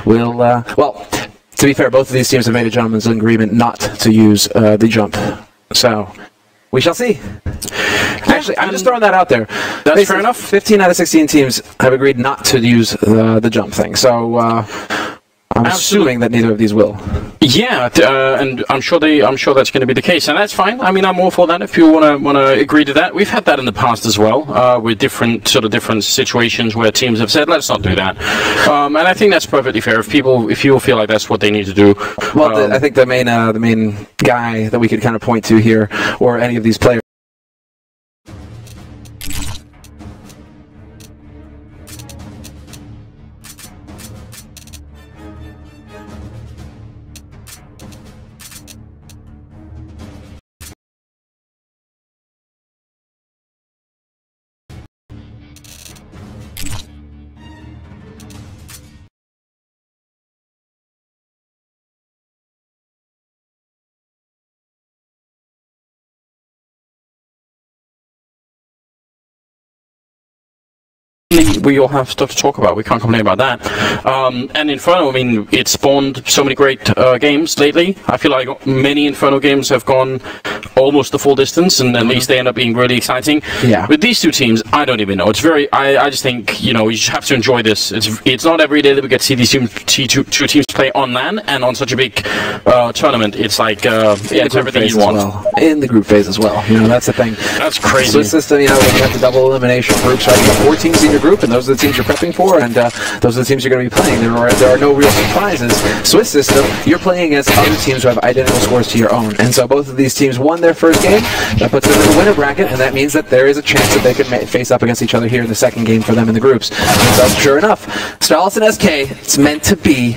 We'll, well, to be fair, both of these teams have made a gentleman's agreement not to use the jump. So, we shall see. Actually, I'm just throwing that out there. That's fair enough. 15 out of 16 teams have agreed not to use the jump thing. So, I'm assuming that neither of these will. Yeah, and I'm sure that's going to be the case, and that's fine. I mean, I'm all for that. If you want to agree to that, we've had that in the past as well, with different situations where teams have said, let's not do that, and I think that's perfectly fair. If you feel like that's what they need to do. Well, I think the main guy that we could kind of point to here, or any of these players. We all have stuff to talk about. We can't complain about that. And Inferno, I mean, it spawned so many great games lately. I feel like many Inferno games have gone almost the full distance, and at least they end up being really exciting. Yeah. With these two teams, I don't even know. It's very. I just think, you just have to enjoy this. It's not every day that we get to see these two teams play on LAN and on such a big tournament. It's like it's everything you want. Well. In the group phase as well. That's the thing. That's crazy. Swiss system, when you have the double elimination groups, right? You got 4 teams in your group, and those are the teams you're prepping for, and those are the teams you're going to be playing. There are no real surprises. Swiss system, you're playing against other teams who have identical scores to your own, and so both of these teams won their first game. That puts them in the winner bracket, and that means that there is a chance that they could face up against each other here in the second game for them in the groups. And so, sure enough, Astralis and SK, it's meant to be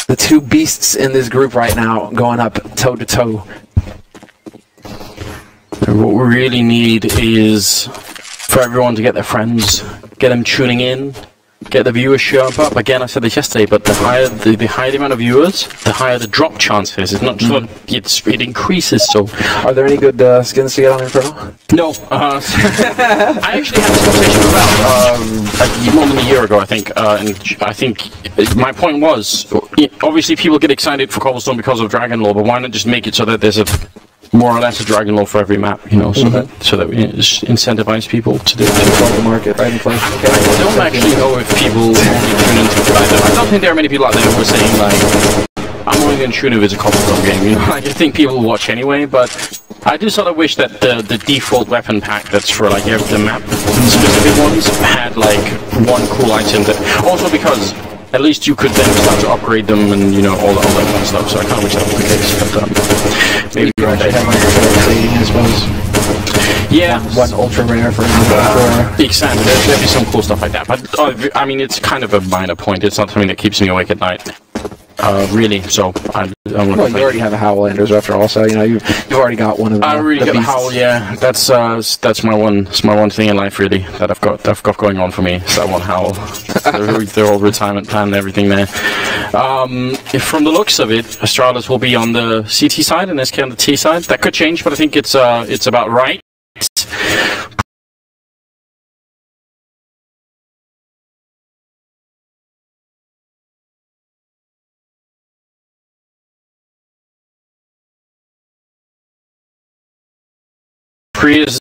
the two beasts in this group right now, going up toe to toe. What we really need is for everyone to get their friends, get them tuning in, get the viewership up. Again, I said this yesterday, but the higher the amount of viewers, the higher the drop chances. It's not just it increases. So, are there any good skins to get on Inferno? No. I actually had this conversation about more than a year ago, I think. And I think my point was, obviously people get excited for Cobblestone because of Dragon Lore, but why not just make it so that there's more or less a Dragon Lore for every map, so that we incentivize people to do it. The market, right? I don't actually know if people only tune into it. I don't think there are many people out there who are saying, like, I'm only going to tune if it's a Cobblestone game, I just think people will watch anyway, but I do sort of wish that the default weapon pack that's for, like, the map specific ones had, like, one cool item that... Also because... At least you could then start to upgrade them and, all that kind of stuff. So I kind of wish that was the case. But maybe you actually have I suppose. Yeah. One ultra rare for another. Exactly. There'd be some cool stuff like that. But, I mean, it's kind of a minor point. It's not something that keeps me awake at night. Really, so I'm well, you already have a Howlanders after all, so you've already got one of them. I already got a Howl, yeah. That's my one thing in life really that I've got going on for me. Is that one Howl. Their whole retirement plan and everything there. From the looks of it, Astralis will be on the CT side and SK on the T side. That could change, but I think it's about right. Is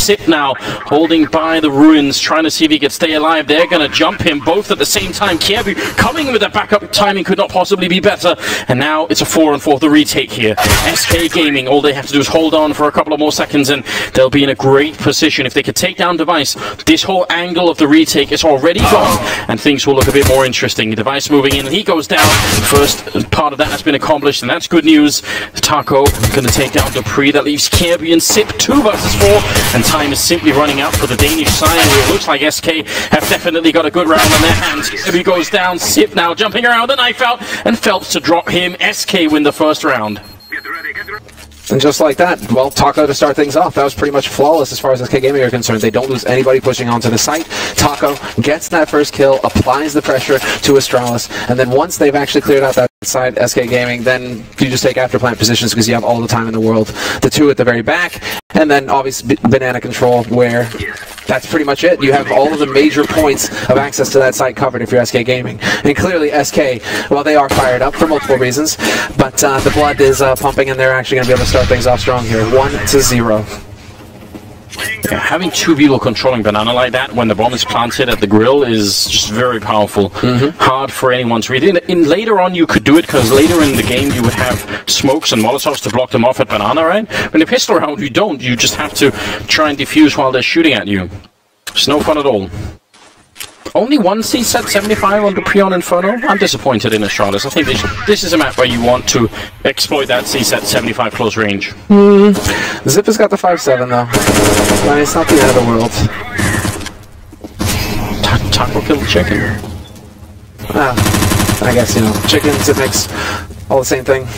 Sip now holding by the ruins, trying to see if he could stay alive. They're going to jump him both at the same time. Kievu coming with a backup timing could not possibly be better. And now it's a 4-on-4, the retake here. SK Gaming, all they have to do is hold on for a couple of more seconds and they'll be in a great position. If they could take down Device, this whole angle of the retake is already gone and things will look a bit more interesting. Device moving in and he goes down. First part of that has been accomplished and that's good news. Taco going to take down Dupree. That leaves Kirby and Sip 2 versus 4 and time is simply running out for the Danish side. It looks like SK have definitely got a good round on their hands. Kirby goes down. Sip now jumping around, the knife out and Phelps to drop him. SK win the first round. And just like that, well, Taco to start things off. That was pretty much flawless as far as SK Gaming are concerned. They don't lose anybody pushing onto the site. Taco gets that first kill, applies the pressure to Astralis, and then once they've actually cleared out that side, SK Gaming, then you just take after plant positions because you have all the time in the world. The two at the very back, and then obviously banana control where that's pretty much it. You have all of the major points of access to that site covered if you're SK Gaming. And clearly SK, well, they are fired up for multiple reasons, but the blood is pumping and they're actually going to be able to start things off strong here. 1-0. Yeah, having two people controlling banana like that when the bomb is planted at the grill is just very powerful. Hard for anyone to read. In later on you could do it because later in the game you would have smokes and molotovs to block them off at banana, right? But in a pistol round you don't. You just have to try and defuse while they're shooting at you. It's no fun at all. Only one CSAT 75 on Dupree on Inferno? I'm disappointed in Astralis. I think this is a map where you want to exploit that CSAT 75 close range. Zip has got the 5-7 though. But it's not the end of the world. Taco killed the chicken. I guess, you know, chicken, Zip mix, all the same thing.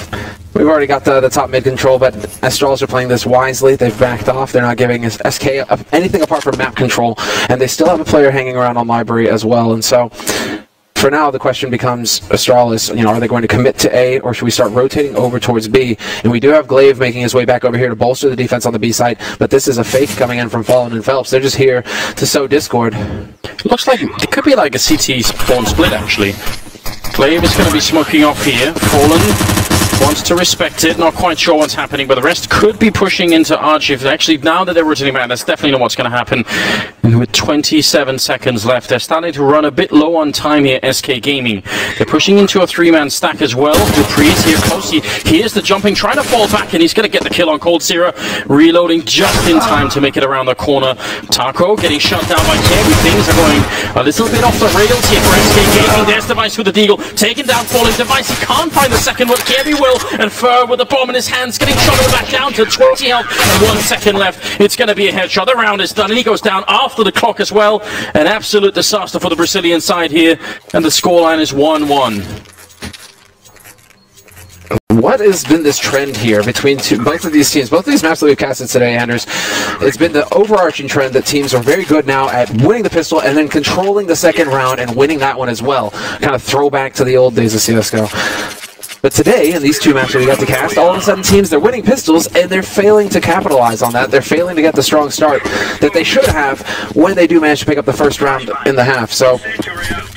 We've already got the top mid control, but Astralis are playing this wisely. They've backed off. They're not giving SK anything apart from map control, and they still have a player hanging around on library as well. And so, for now, the question becomes Astralis. You know, are they going to commit to A, or should we start rotating over towards B? And we do have Glaive making his way back over here to bolster the defense on the B side, but this is a fake coming in from Fallen and Phelps. They're just here to sow discord. Looks like it could be like a CT spawn split actually. Glaive is going to be smoking off here. Fallen wants to respect it, not quite sure what's happening, but the rest could be pushing into Archive. Actually, now that they're rotating back, that's definitely not what's going to happen. And with 27 seconds left, they're starting to run a bit low on time here, SK Gaming. They're pushing into a three-man stack as well. Dupree is here close. Here's the jumping, trying to fall back, and he's going to get the kill on Cold Zero. Reloading just in time to make it around the corner. Taco getting shut down by Kirby. Things are going a little bit off the rails here for SK Gaming. There's Device with the deagle. Taking down Falling Device. He can't find the second one. Kirby will. And Fur with the bomb in his hands, getting shot in the back down to 20 health and 1 second left. It's going to be a headshot. The round is done and he goes down after the clock as well. An absolute disaster for the Brazilian side here, and the scoreline is 1-1. What has been this trend here between both of these teams? Both of these maps that we've casted today, Anders, it's been the overarching trend that teams are very good now at winning the pistol and then controlling the second round and winning that one as well. Kind of throwback to the old days of CSGO. But today, in these two maps that we got to cast, all of a sudden teams, they're winning pistols, and they're failing to capitalize on that. They're failing to get the strong start that they should have when they do manage to pick up the first round in the half. So,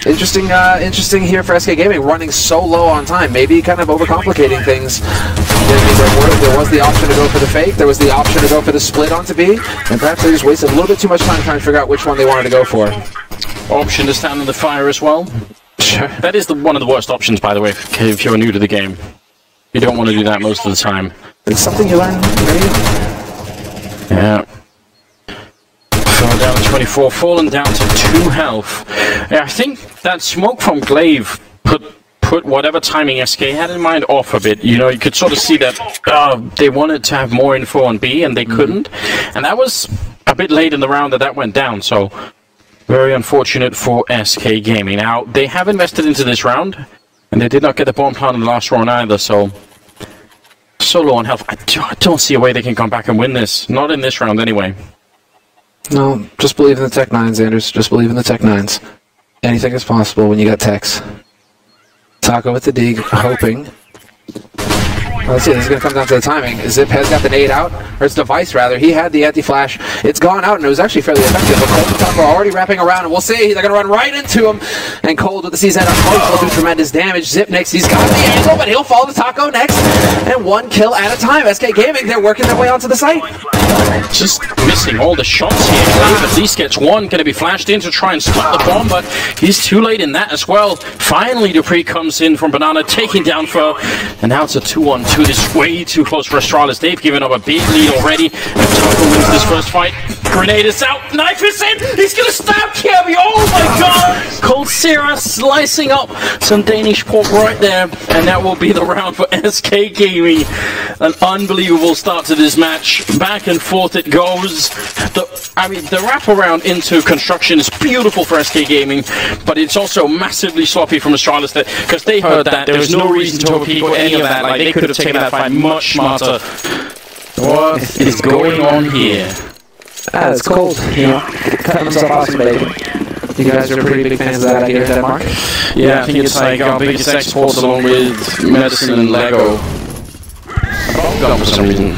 interesting here for SK Gaming, running so low on time. Maybe kind of overcomplicating things. There was the option to go for the fake, there was the option to go for the split onto B, and perhaps they just wasted a little bit too much time trying to figure out which one they wanted to go for. Option to stand in the fire as well. Sure. That is one of the worst options, by the way, if you're new to the game. You don't want to do that most of the time. It's something you learn, maybe? Yeah. Fallen down to 24, Fallen down to 2 health. Yeah, I think that smoke from Glaive put whatever timing SK had in mind off a bit. You know, you could sort of see that they wanted to have more info on B, and they couldn't. And that was a bit late in the round that went down, so very unfortunate for SK Gaming. Now, they have invested into this round, and they did not get the bomb plant in the last round either, so low on health. I don't see a way they can come back and win this. Not in this round, anyway. No, just believe in the Tech 9s, Anders. Just believe in the Tech 9s. Anything is possible when you got techs. Taco with the dig, hoping. Let's see, this is going to come down to the timing. Zip has got the nade out, or his device rather. He had the anti-flash. It's gone out, and it was actually fairly effective. But Cold and Taco are already wrapping around, and we'll see. They're going to run right into him. And Cold with the CZ will do tremendous damage. Zip next, he's got the angle, but he'll fall to Taco next. And one kill at a time. SK Gaming, they're working their way onto the site. Just missing all the shots here. Glaive at least gets one. Going to be flashed in to try and stop the bomb, but he's too late in that as well. Finally, Dupree comes in from Banana, taking down Fur. And now it's a 2-on-2. This is way too close for Astralis. They've given up a big lead already. And Taco wins this first fight. Grenade is out. Knife is in. He's going to stab Kirby. Oh my god. Cold Sierra slicing up some Danish pork right there. And that will be the round for SK Gaming. An unbelievable start to this match. Back and forth it goes. The wraparound into construction is beautiful for SK Gaming, but it's also massively sloppy from Astralis because they heard that. There was no reason to repeat any of that. Like, they could have taken that fight much smarter. What is going on here? It's Cold, you know, cutting himself off some bacon. You guys are pretty big fans of that out here in Denmark? Yeah, I think it's like our biggest exports along with medicine and Lego. Bubblegum for some reason.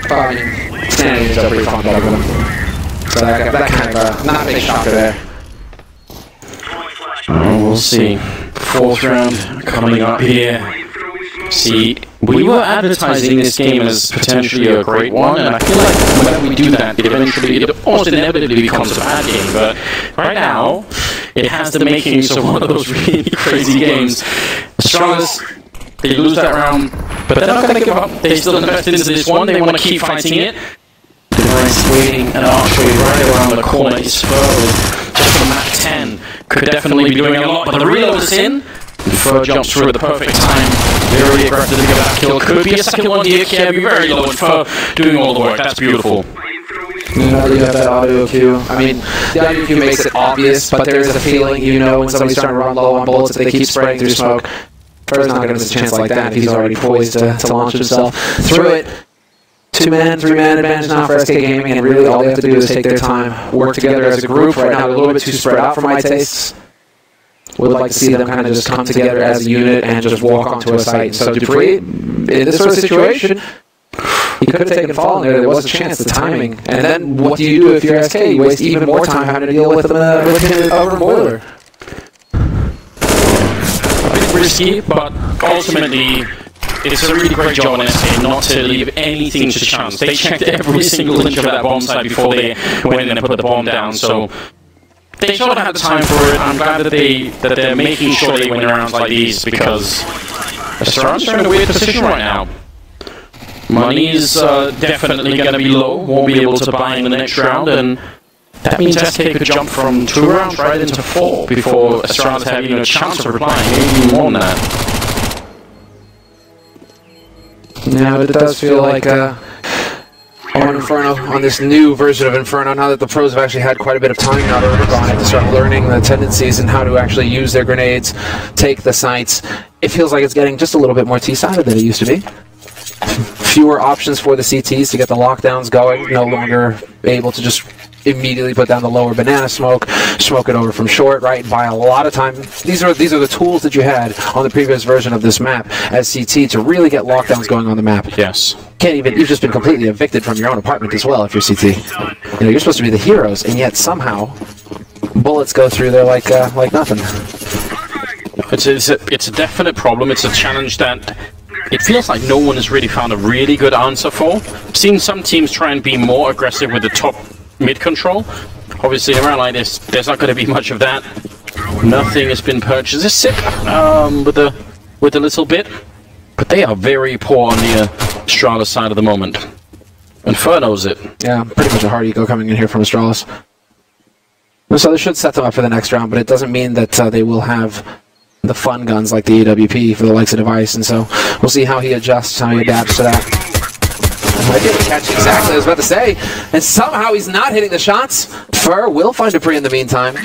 I mean, Scandinavians are pretty fond of bubblegum. So that kind of, not a big shocker there. We'll see. Fourth round coming up here. See, we were advertising this game as potentially a great one, and I feel like whenever we do that, it almost inevitably becomes a bad game. But right now, it has the makings of one of those really crazy games. Astralis, they lose that round, but they're not going to give up. They still invest into this one. They want to keep fighting it. Device waiting and archery right around the corner. His Spur just on map 10 could definitely be doing a lot, but the reload is in. Fur jumps through at the perfect time. Very aggressive to get that kill. Could be a second one here. Kirby very low, and Fur doing all the work. That's beautiful. You know, you have that audio cue. I mean, the audio cue makes it obvious, but there's a feeling, you know, when somebody's trying to run low on bullets, if they keep spraying through smoke. Fur's not going to miss a chance like that if he's already poised to launch himself through it. 2-man, 3-man advantage now for SK Gaming, and really all they have to do is take their time, work together as a group. Right now, they're a little bit too spread out for my tastes. Would like to see them kind of just come together as a unit and just walk onto a site. So Dupree, in this sort of situation, he could have taken fall in there. There was a chance, the timing. And then what do you do if you're SK? You waste even more time having to deal with them over a boiler. A bit risky, but ultimately, it's a really great job on SK not to leave anything to chance. They checked every single inch of that bomb site before they went in and put the bomb down. So they sort of had the time for it. I'm glad that they're making sure they win rounds like these, because Astralis are in a weird position right now. Money is definitely going to be low. Won't be able to buy in the next round, and that means SK could jump from 2 rounds right into 4 before Astralis have even a chance of replying. Maybe even more than that. Yeah, but it does feel like on Inferno, on this new version of Inferno, now that the pros have actually had quite a bit of time now to work on it, to start learning the tendencies and how to actually use their grenades, take the sites, it feels like it's getting just a little bit more T-sided than it used to be. Fewer options for the CTs to get the lockdowns going, no longer able to just immediately put down the lower banana smoke it over from short, right? Buy a lot of time. These are the tools that you had on the previous version of this map as CT to really get lockdowns going on the map. Yes. You've just been completely evicted from your own apartment as well if you're CT. You know, you're supposed to be the heroes, and yet somehow bullets go through there like nothing. It's a definite problem. It's a challenge that it feels like no one has really found a really good answer for. I've seen some teams try and be more aggressive with the top mid control. Obviously, around like this, there's not going to be much of that. Nothing has been purchased. There's SIP with a little bit, but they are very poor on the Astralis side at the moment. Inferno's it. Yeah, pretty much a hard eco coming in here from Astralis. So they should set them up for the next round, but it doesn't mean that they will have the fun guns like the AWP for the likes of Device, and so we'll see how he adjusts, how he adapts to that. I didn't catch exactly what I was about to say, and somehow he's not hitting the shots. Fur will find Dupree in the meantime,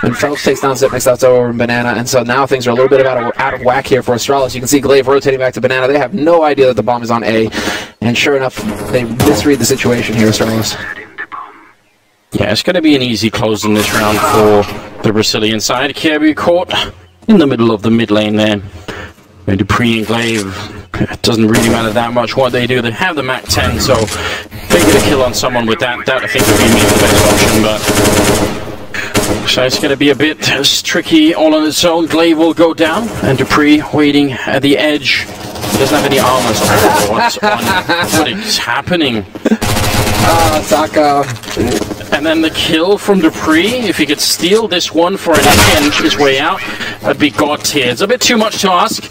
and Phelps takes down Zip next out over and Banana, and so now things are a little bit out of whack here for Astralis. You can see Glaive rotating back to Banana. They have no idea that the bomb is on A, and sure enough, they misread the situation here, Astralis. Yeah, it's going to be an easy close in this round for the Brazilian side. Kirby caught in the middle of the mid lane there. And Dupree and Glaive, it doesn't really matter that much what they do. They have the Mac 10, so if they get a kill on someone with that, I think would be maybe the best option, but... So it's going to be a bit tricky all on its own. Glaive will go down, and Dupree waiting at the edge. He doesn't have any armor, so what is happening? Oh, Taco. And then the kill from Dupree, if he could steal this one for an inch his way out, that'd be god tier. It's a bit too much to ask.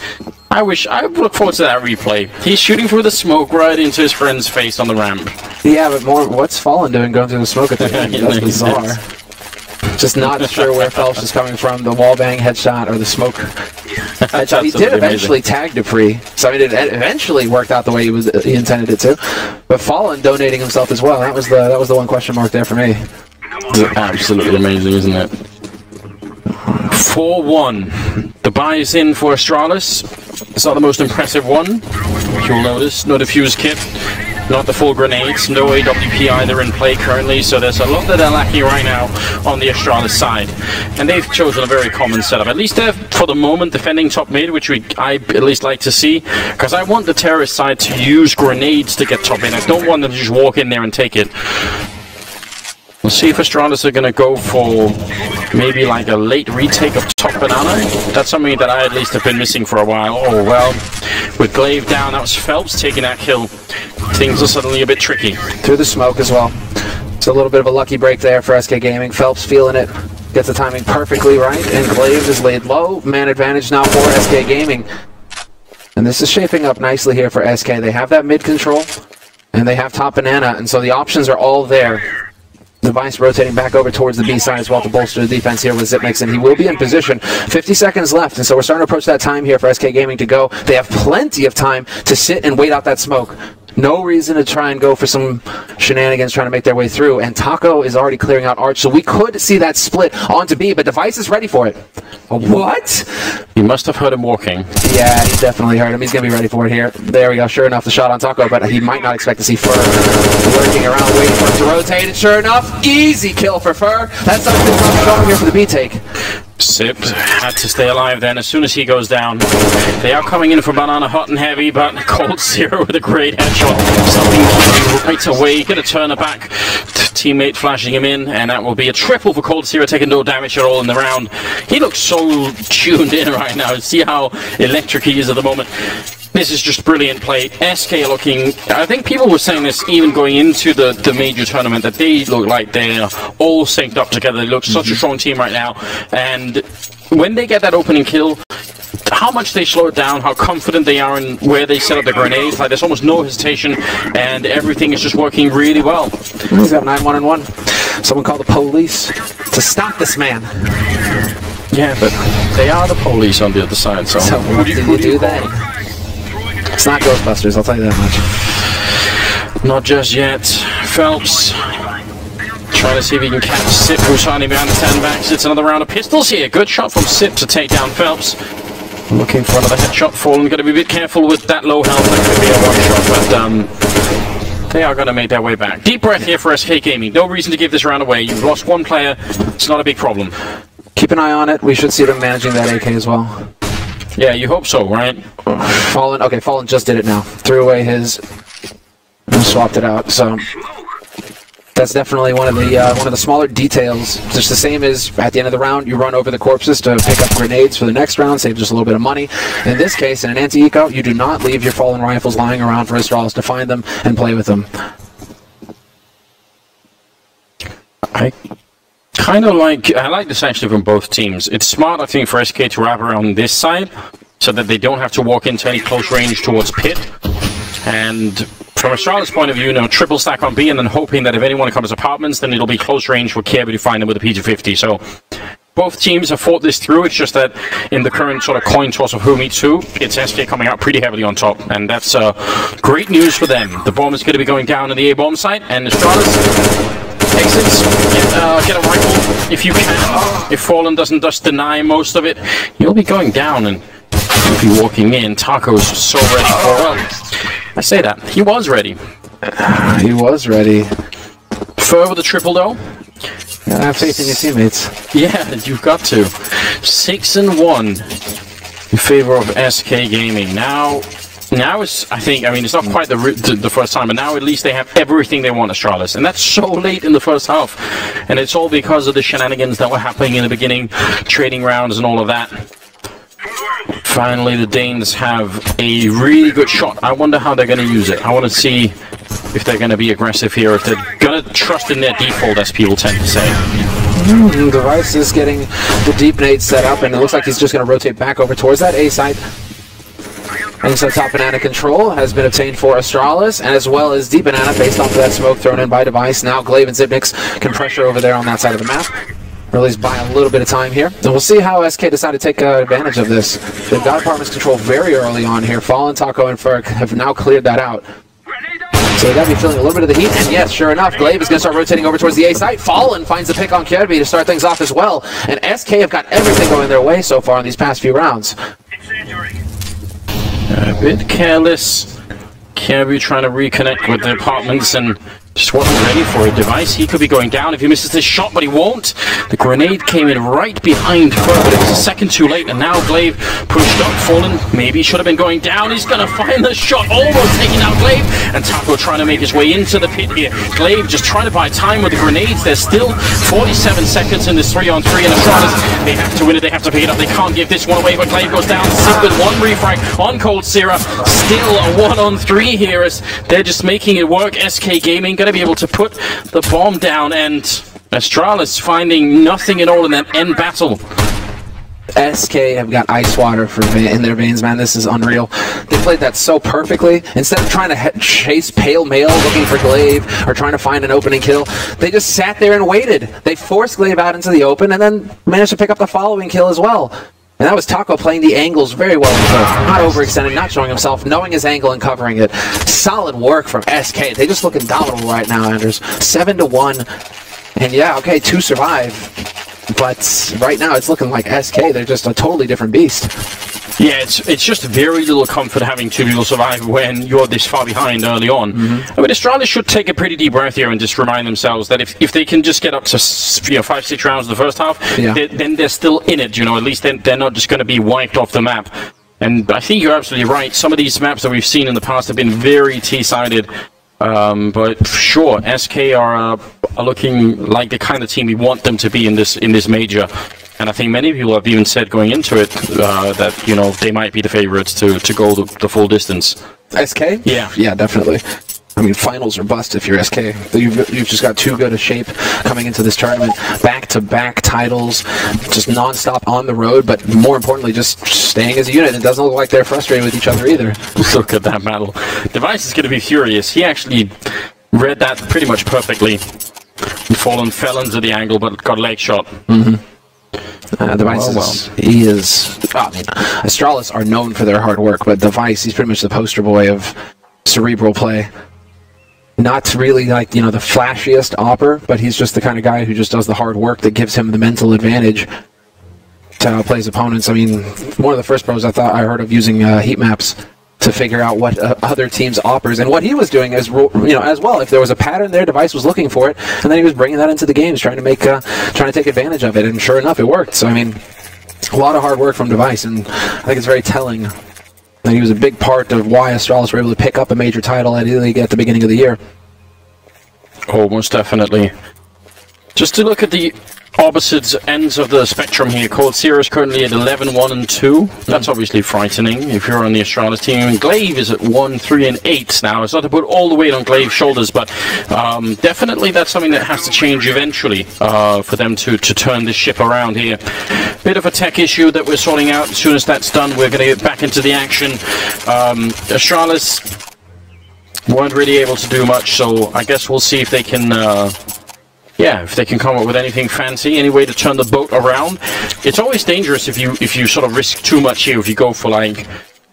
I look forward to that replay. He's shooting through the smoke right into his friend's face on the ramp. Yeah, but what's Fallen doing going through the smoke at the end? That's bizarre. Just not sure where Phelps is coming from, the wallbang headshot or the smoke headshot. He did eventually tag Dupree, so I mean, it eventually worked out the way he intended it to. But Fallen donating himself as well, that was the one question mark there for me. It's absolutely amazing, isn't it? 4-1. The buy is in for Astralis. It's not the most impressive one. You'll notice, no defuse kit. Not the full grenades, no AWP either in play currently, so there's a lot that they're lacking right now on the Astralis side. And they've chosen a very common setup. At least they're, for the moment, defending top mid, which I at least like to see, because I want the terrorist side to use grenades to get top in. I don't want them to just walk in there and take it. We'll see if Astralis are going to go for maybe like a late retake of top banana. That's something that I at least have been missing for a while. Oh well, with Glaive down, that was Phelps taking that kill. Things are suddenly a bit tricky. Through the smoke as well. It's a little bit of a lucky break there for SK Gaming. Phelps feeling it, gets the timing perfectly right, and Glaive is laid low. Man advantage now for SK Gaming. And this is shaping up nicely here for SK. They have that mid control, and they have top banana, and so the options are all there. Device rotating back over towards the B side as well to bolster the defense here with Zipmix, and he will be in position. 50 seconds left, and so we're starting to approach that time here for SK Gaming to go. They have plenty of time to sit and wait out that smoke. No reason to try and go for some shenanigans trying to make their way through, and Taco is already clearing out Arch, so we could see that split onto B, but Device is ready for it. What? You must have heard him walking. Yeah, he definitely heard him. He's going to be ready for it here. There we go. Sure enough, the shot on Taco, but he might not expect to see Fur lurking around waiting for him to rotate, and sure enough, easy kill for Fur. That's something that's going here for the B take. Sip had to stay alive then as soon as he goes down. They are coming in for Banana hot and heavy, but Cold Zero with a great headshot. Something right away. Gonna turn it back. Teammate flashing him in, and that will be a triple for Cold Zero, taking no damage at all in the round. He looks so tuned in right now. See how electric he is at the moment. This is just brilliant play. SK looking, I think people were saying this even going into the major tournament, that they look like they're all synced up together. They look such a strong team right now. And when they get that opening kill, how much they slow it down, how confident they are in where they set up the grenades, like there's almost no hesitation, and everything is just working really well. He's got 9-1-1. Someone called the police to stop this man. Yeah, but they are the police on the other side, so what do you do then? It's not Ghostbusters, I'll tell you that much. Not just yet. Phelps trying to see if he can catch Sip, who's hiding behind the sandbags. It's another round of pistols here. Good shot from Sip to take down Phelps. Looking for another headshot. Fallen, got to be a bit careful with that low health. That could be a one shot, but they are going to make their way back. Deep breath here for SK Gaming. No reason to give this round away. You've lost one player. It's not a big problem. Keep an eye on it. We should see them managing that AK as well. Yeah, you hope so, right? Fallen, okay, Fallen just did it now. Threw away his and swapped it out, so that's definitely one of the smaller details. Just the same as at the end of the round, you run over the corpses to pick up grenades for the next round, save just a little bit of money. In this case, in an anti-eco, you do not leave your Fallen rifles lying around for Astralis to find them and play with them. I like this actually from both teams. It's smart, I think, for SK to wrap around this side so that they don't have to walk into any close range towards Pit. And from Astralis' point of view, triple stack on B and then hoping that if anyone comes apartments, then it'll be close range for Kirby to find them with a P250. So both teams have fought this through. It's just that in the current sort of coin toss of who meets who, it's SK coming out pretty heavily on top. And that's great news for them. The bomb is going to be going down in the A-bomb site, and Astralis exits, get a rifle if you can. If Fallen doesn't just deny most of it, you'll be going down and you'll be walking in. Taco's so ready for, well, I say that. He was ready. He was ready. Fur with the triple though. Have faith in your teammates. Yeah, you've got to. 6-1. in favor of SK Gaming. Now it's, I think, I mean, it's not quite the first time, but now at least they have everything they want, Astralis. And that's so late in the first half. And it's all because of the shenanigans that were happening in the beginning, trading rounds and all of that. Finally, the Danes have a really good shot. I wonder how they're going to use it. I want to see if they're going to be aggressive here, if they're going to trust in their default, as people tend to say. Device is getting the deep nade set up, and it looks like he's just going to rotate back over towards that A site. And so top banana control has been obtained for Astralis, and as well as deep banana based off of that smoke thrown in by Device. Now Glaive and Zipnix can pressure over there on that side of the map. Or at least buy a little bit of time here. And we'll see how SK decide to take advantage of this. They've got apartments control very early on here. Fallen, Taco, and Ferg have now cleared that out. So they got to be feeling a little bit of the heat, and yes, sure enough, Glaive is going to start rotating over towards the A site. Fallen finds the pick on Kirby to start things off as well, and SK have got everything going their way so far in these past few rounds. A bit careless. Kirby trying to reconnect with the apartments and just wasn't ready for a Device. He could be going down if he misses this shot, but he won't. The grenade came in right behind Ferg, but it was a second too late, and now Glaive pushed up. Fallen maybe should have been going down. He's going to find the shot, almost taking out Glaive, and Taco trying to make his way into the pit here. Glaive just trying to buy time with the grenades. There's still 47 seconds in this 3-on-3, and Astralis, they have to win it, they have to pick it up. They can't give this one away, but Glaive goes down. Sid with one refrag on Cold Sierra. Still a 1-on-3 here as they're just making it work. SK Gaming going to be able to put the bomb down, and Astralis finding nothing at all in that end battle. SK have got ice water in their veins, man. This is unreal. They played that so perfectly. Instead of trying to chase Pale Male looking for Glaive or trying to find an opening kill, they just sat there and waited. They forced Glaive out into the open and then managed to pick up the following kill as well. And that was Taco playing the angles very well. Not overextending, not showing himself, knowing his angle and covering it. Solid work from SK. They just look indomitable right now, Anders. 7-1. And yeah, okay, 2 survive. But right now it's looking like SK. They're just a totally different beast. Yeah, it's just very little comfort having 2 people survive when you're this far behind early on. I mean, Astralis should take a pretty deep breath here and just remind themselves that if they can just get up to 5-6 rounds in the first half, then they're still in it. You know, at least they're not just going to be wiped off the map. And I think you're absolutely right. Some of these maps that we've seen in the past have been very T-sided. But sure, SK are looking like the kind of team we want them to be in this major. And I think many people have even said going into it that, you know, they might be the favorites to go the full distance. SK? Yeah. Yeah, definitely. I mean, finals or bust if you're SK. You've just got too good a shape coming into this tournament. Back-to-back titles, just non-stop on the road, but more importantly, just staying as a unit. It doesn't look like they're frustrated with each other either. Look at that battle. Device is going to be furious. He actually read that pretty much perfectly. Fallen fell into the angle, but got leg shot. Device he is... I mean, Astralis are known for their hard work, but Device, he's pretty much the poster boy of cerebral play. Not really like, you know, the flashiest opper, but he's just the kind of guy who just does the hard work that gives him the mental advantage to outplay his opponents. I mean, one of the first pros I heard of using heat maps to figure out what other teams' oppers, and what he was doing as well. If there was a pattern there, Device was looking for it, and then he was bringing that into the games, trying to take advantage of it. And sure enough, it worked. So I mean, a lot of hard work from Device, and I think it's very telling. And he was a big part of why Astralis were able to pick up a major title at E-League at the beginning of the year. Oh, most definitely. Just to look at the opposite ends of the spectrum here, Cold Sierra is currently at 11-1-2. That's obviously frightening if you're on the Astralis team. Glaive is at 1-3-8 now. It's not to put all the weight on Glaive's shoulders, but definitely that's something that has to change eventually for them to turn this ship around here. Bit of a tech issue that we're sorting out. As soon as that's done, we're going to get back into the action. Astralis weren't really able to do much, so I guess we'll see if they can... if they can come up with anything fancy, any way to turn the boat around. It's always dangerous if you sort of risk too much here. If you go for, like,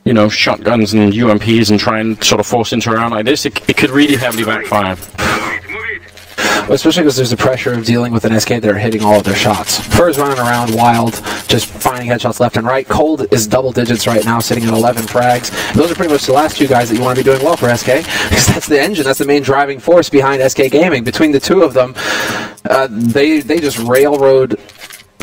you know, shotguns and UMPs and try and sort of force into a round like this, it could really heavily backfire. Well, especially because there's the pressure of dealing with an SK that are hitting all of their shots. Fur's running around wild, just finding headshots left and right. Cold is double digits right now, sitting at 11 frags. And those are pretty much the last 2 guys that you want to be doing well for SK, because that's the engine, that's the main driving force behind SK Gaming. Between the 2 of them, they just railroad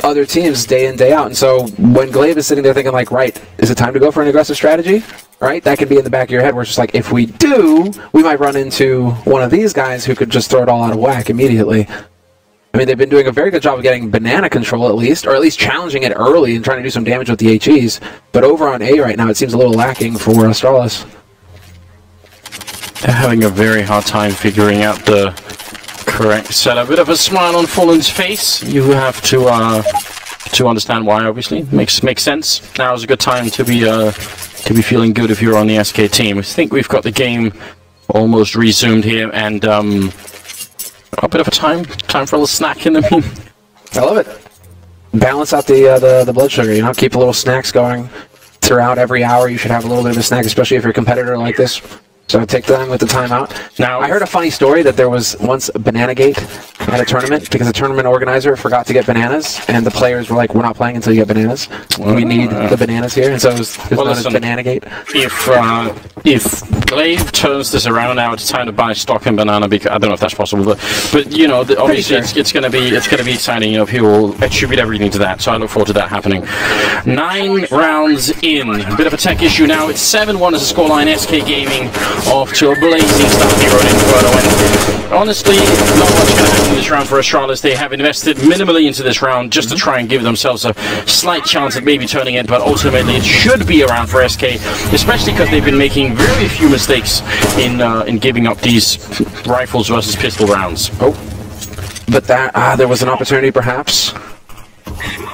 other teams day in, day out. And so when Glaive is sitting there thinking like, right, is it time to go for an aggressive strategy? Right? That could be in the back of your head where it's just like, if we do, we might run into one of these guys who could just throw it all out of whack immediately. I mean, they've been doing a very good job of getting banana control at least, or at least challenging it early and trying to do some damage with the HEs. But over on A right now, it seems a little lacking for Astralis. They're having a very hard time figuring out the correct setup. A bit of a smile on Fallen's face. You have to understand why, obviously. Makes sense. Now is a good time to be feeling good if you're on the SK team. I think we've got the game almost resumed here, and a bit of a time for a little snack in the mean. I love it. Balance out the blood sugar, you know, keep the little snacks going throughout every hour. You should have a little bit of a snack, especially if you're a competitor like this. So take them with the timeout. Now, I heard a funny story that there was once a Bananagate at a tournament because a tournament organizer forgot to get bananas, and the players were like, "We're not playing until you get bananas. We need the bananas here." And so it was known as Bananagate. If Glaive turns this around now, it's time to buy stock in banana. Because I don't know if that's possible, but you know, obviously it's going to be exciting. You know, people attribute everything to that. So I look forward to that happening. 9 rounds in, a bit of a tech issue now. It's 7-1 as a scoreline. SK Gaming off to a blazing start here on Inferno, and honestly, not much going to happen in this round for Astralis. They have invested minimally into this round just to try and give themselves a slight chance at maybe turning it, but ultimately it should be a round for SK, especially because they've been making very few mistakes in giving up these rifles versus pistol rounds. Oh, but that there was an opportunity perhaps.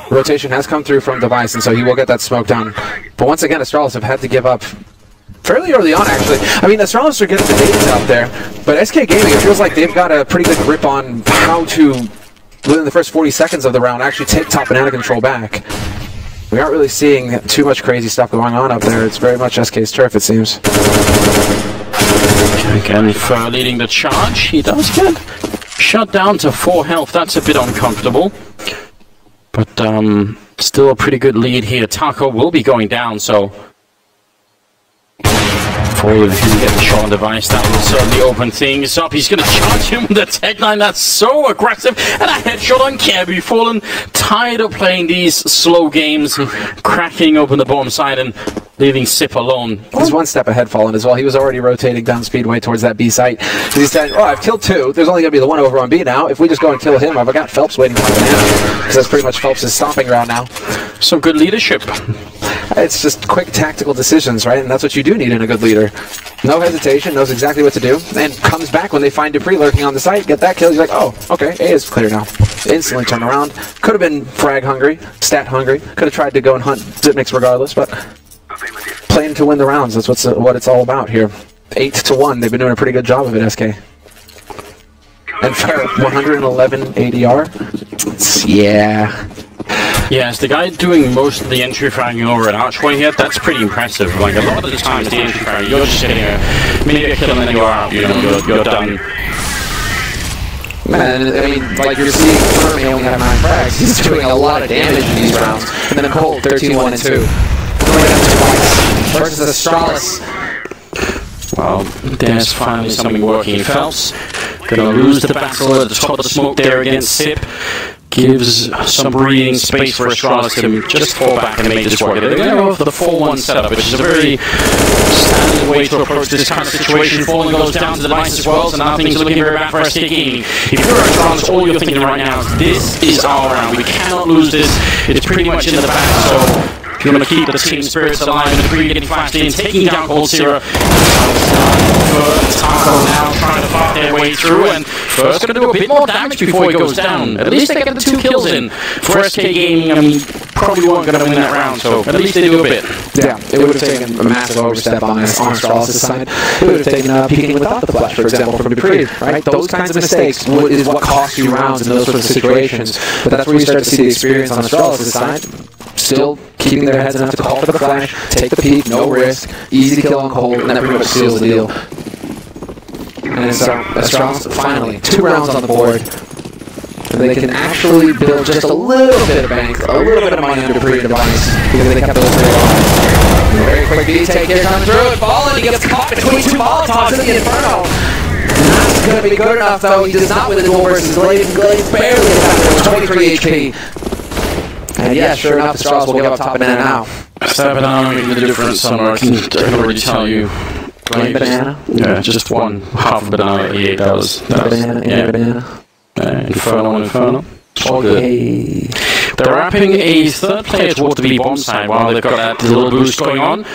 Rotation has come through from Device, and so he will get that smoke down. But once again, Astralis have had to give up fairly early on, actually. I mean, Astralis are getting the nades out there, but SK Gaming, it feels like they've got a pretty good grip on how to, within the first 40 seconds of the round, actually take top banana control back. We aren't really seeing too much crazy stuff going on up there. It's very much SK's turf, it seems. Again, for leading the charge, he does get shut down to 4 health. That's a bit uncomfortable, but still a pretty good lead here. Taco will be going down, so if he can get the shot on Device, that will certainly open things up. He's going to charge him with the Tech 9. That's so aggressive. And a headshot on Kirby. Fallen tired of playing these slow games, cracking open the bottom side and leaving Sip alone. He's one step ahead, Fallen, as well. He was already rotating down Speedway towards that B site. He's saying, oh, I've killed 2. There's only going to be the one over on B now. If we just go and kill him, I've got Phelps waiting for banana. Because that's pretty much Phelps' stomping ground now. Some good leadership. It's just quick tactical decisions, right? And that's what you do need in a good leader. No hesitation, knows exactly what to do, and comes back when they find Dupree lurking on the site, get that kill, you're like, oh, okay, A is clear now. Instantly turn around. Could have been frag hungry, stat hungry, could have tried to go and hunt Zipniks regardless, but playing to win the rounds, that's what it's all about here. 8-1, they've been doing a pretty good job of it, SK. And for 111 ADR, yeah. Yes, the guy doing most of the entry firing over an archway here, that's pretty impressive. Like, a lot of the times the entry firing, you're just getting maybe a kill and then you're out, you know, you're done. Man, I mean, like you're seeing Fermi only have 9 frags. He's doing a lot of damage in these rounds. And then Colt, 13-1-2. Versus Astralis. Well, there's finally something working. Phelps gonna lose the battle at the top of the smoke there against Sip. Gives some breathing space for Astralis to just fall back and make this work. They're going to go for the 4-1 setup, which is a very standard way to approach this kind of situation. Fallen goes down to the Device as well, so now things are looking very bad for SK Gaming. If you're Astralis, all you're thinking right now is this is our round. We cannot lose this. It's pretty much in the bag, so if you want to keep the team spirits alive and the Dupree getting flashed in, taking down Cold Sierra. Taco now trying to fight their way through, and First going to do a bit more damage before he goes down. At least they get the 2 kills in. For SK Gaming, I mean, probably weren't going to win that round, so at least they do a bit. Yeah, it would have taken a massive overstep on Astralis' side. It would have taken peeking without the flash, for example, from Dupree, right? Those kinds of mistakes is what cost you rounds in those sorts of situations. But that's where you start to see the experience on Astralis' side. Still keeping their heads enough to call for the flash, take the peek, no risk, easy kill on Cold, and that pretty much seals the deal. And so Astralis, finally, 2 rounds on the board. And they can actually build just a little bit of bank, a little bit of money on Dupree Device, because they kept those 3 alive. Very quick B-take here coming through, and Fallen, he gets caught between 2 Molotovs in the Inferno. That's going to be good enough, though. He does not win the duel versus Glaive. Glaive barely gets out there with 23 HP. And yeah, sure enough, Astralis will give up top banana now. That banana making the difference, Summer. I can already tell you. One banana? Yeah, just one. Half a banana, yeah, that was. Banana. Inferno. All good. They're wrapping a third player towards the B bomb side while they've got that little boost going on.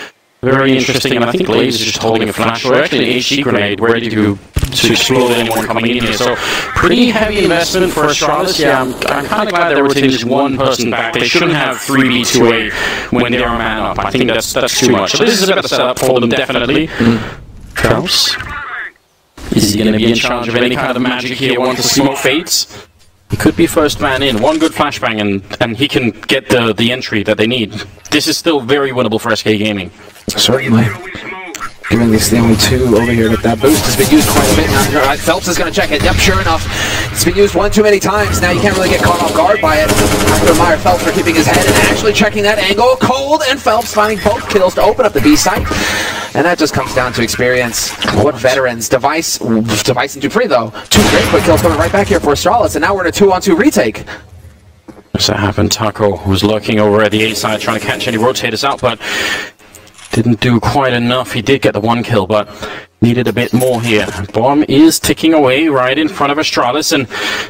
Very interesting, and I think Blaze is just holding a flash, or actually an HG grenade ready to explode anyone coming in here. So, pretty heavy investment for Astralis. Yeah, I'm kind of glad they're rotating just one person back. They shouldn't have 3v2A when they're a man up. I think that's too much. So this is a better setup for them, definitely. Kraus. Is he going to be in charge of any kind of magic here once the smoke fades? He could be first man in. One good flashbang and he can get the entry that they need. This is still very winnable for SK Gaming. Certainly. Given this the only two over here, but that boost has been used quite a bit now. Phelps is going to check it. Yep, sure enough. It's been used one too many times. Now you can't really get caught off guard by it. I have to admire Phelps for keeping his head and actually checking that angle. Cold and Phelps finding both kills to open up the B site. And that just comes down to experience. What veterans. Device and Dupree, though. Two great quick kills coming right back here for Astralis, and now we're in a 2-on-2 retake. As that happened, Taco was lurking over at the A side trying to catch any rotators out, but didn't do quite enough. He did get the one kill, but needed a bit more here. Bomb is ticking away right in front of Astralis, and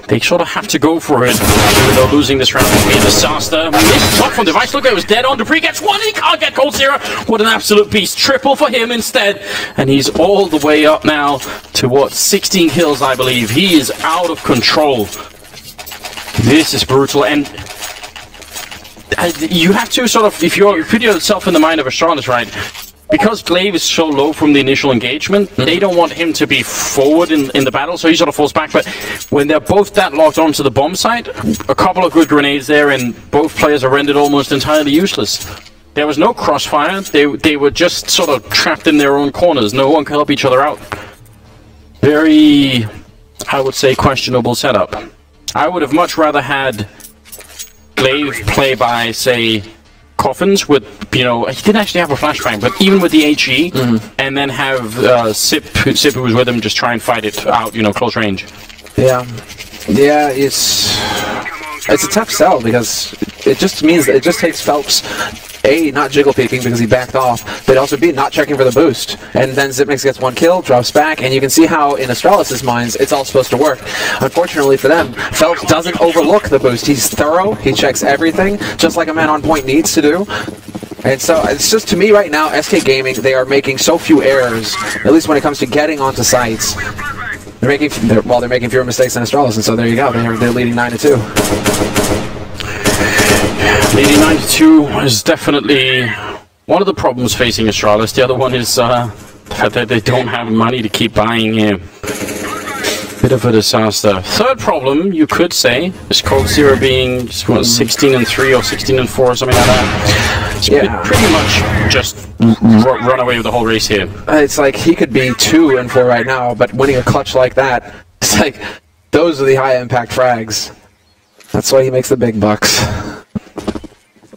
they sort of have to go for it. Even though losing this round would be a disaster. Missed shot from Device. Look, it was dead on. Dupree gets one. He can't get Cold Zero. What an absolute beast. Triple for him instead. And he's all the way up now to what? 16 kills, I believe. He is out of control. This is brutal, and you have to sort of, if you put yourself in the mind of Astralis, right? Because Glaive is so low from the initial engagement, they don't want him to be forward in the battle, so he sort of falls back. But when they're both that locked onto the bomb site, a couple of good grenades there, and both players are rendered almost entirely useless. There was no crossfire. They were just sort of trapped in their own corners. No one could help each other out. Very, I would say, questionable setup. I would have much rather had Glaive play by, say, Coffins with, you know, he didn't actually have a flashbang, but even with the HE, and then have Sip who was with him just try and fight it out, you know, close range. Yeah, it's a tough sell because it just means that it just takes Phelps A, not jiggle peeking because he backed off, but also B, not checking for the boost. And then Zipnix gets one kill, drops back, and you can see how in Astralis' minds it's all supposed to work. Unfortunately for them, Phelps doesn't overlook the boost. He's thorough, he checks everything, just like a man on point needs to do. And so it's just, to me right now, SK Gaming, they are making so few errors, at least when it comes to getting onto sites. They're making fewer mistakes than Astralis, and so there you go, they're leading 9-2. Leading 9-2 is definitely one of the problems facing Astralis. The other one is that they don't have money to keep buying him. Bit of a disaster. Third problem, you could say, is Cold Zero being, what, 16-3 or 16-4 or something like that. It's pretty much just run away with the whole race here. It's like he could be 2-4 right now, but winning a clutch like that, it's like, those are the high impact frags. That's why he makes the big bucks.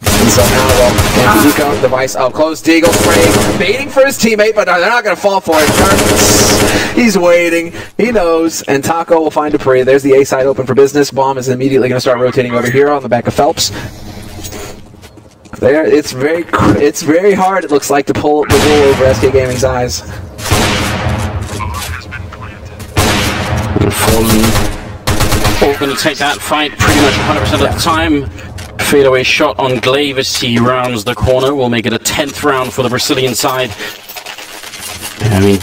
And so now, well, Eco, Device up close, Deagle spraying, baiting for his teammate, but they're not going to fall for it. He's waiting, he knows, and Taco will find Dupree. There's the A side open for business. Bomb is immediately going to start rotating over here on the back of Phelps. There, it's very hard, it looks like, to pull the wool over SK Gaming's eyes. Fallen. All going to take that fight pretty much 100% of the time. Fadeaway shot on Glaive as he rounds the corner. Will make it a 10th round for the Brazilian side. I mean,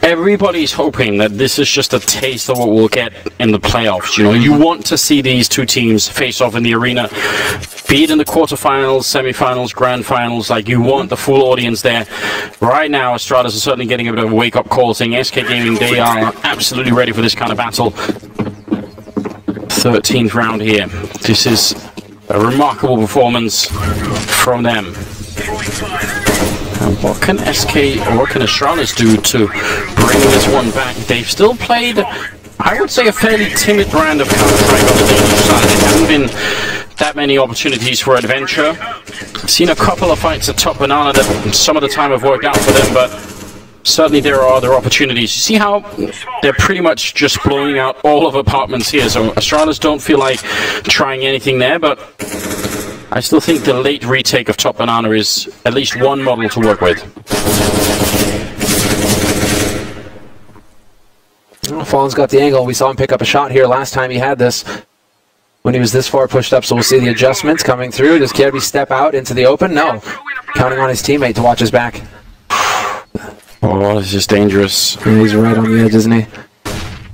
everybody's hoping that this is just a taste of what we'll get in the playoffs. You know, you want to see these two teams face off in the arena, be it in the quarterfinals, semifinals, grand finals. Like, you want the full audience there. Right now, Astralis is certainly getting a bit of a wake-up call, saying SK Gaming, they are absolutely ready for this kind of battle. 13th round here. This is a remarkable performance from them. And what can SK, or what can Astralis do to bring this one back? They've still played, I would say, a fairly timid brand of Counter-Strike on the Danish side. There haven't been that many opportunities for adventure. Seen a couple of fights at top banana that some of the time have worked out for them, but certainly there are other opportunities. You see how they're pretty much just blowing out all of apartments here, so Astralis don't feel like trying anything there, but I still think the late retake of Top Banana is at least one model to work with. Well, Fallen's got the angle. We saw him pick up a shot here last time he had this, when he was this far pushed up, so we'll see the adjustments coming through. Does Kirby step out into the open? No. Counting on his teammate to watch his back. Oh, this is dangerous. And he's right on the edge, isn't he?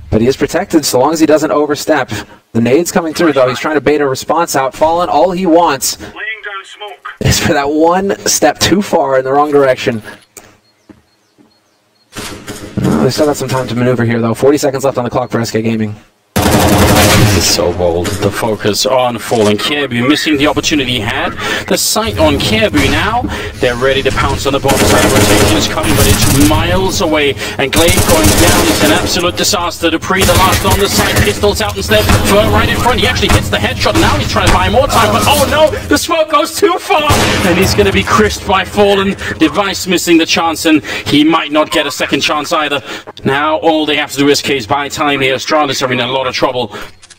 But he is protected so long as he doesn't overstep. The nade's coming through, though. He's trying to bait a response out. Fallen, all he wants is for that one step too far in the wrong direction. They still got some time to maneuver here, though. 40 seconds left on the clock for SK Gaming. This is so bold. The focus on Fallen. Kirby missing the opportunity he had. The sight on Kirby now. They're ready to pounce on the bottom side. Rotation is coming, but it's miles away. And Glaive going down is an absolute disaster. Dupree, the last on the side. Pistols out instead. Fur right in front. He actually hits the headshot. Now he's trying to buy more time. But oh no! The smoke goes too far! And he's going to be crisped by Fallen. Device missing the chance, and he might not get a second chance either. Now all they have to do is case buy time here. Astralis are in a lot of trouble.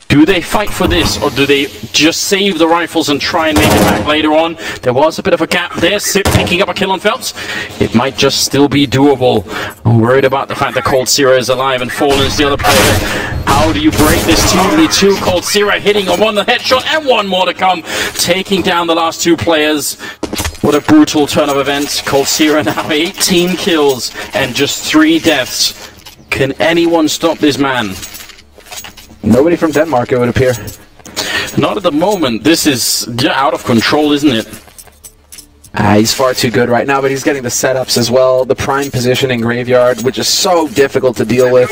Do they fight for this, or do they just save the rifles and try and make it back later on? There was a bit of a gap there. Sip picking up a kill on Phelps. It might just still be doable. I'm worried about the fact that Cold Zero is alive and Fallen is the other player. How do you break this 2v2? Cold Zero hitting on one, the headshot, and one more to come. Taking down the last two players. What a brutal turn of events. Cold Zero now 18 kills and just 3 deaths. Can anyone stop this man? Nobody from Denmark, it would appear. Not at the moment. This is out of control, isn't it? He's far too good right now, but he's getting the setups as well. The prime position in Graveyard, which is so difficult to deal with.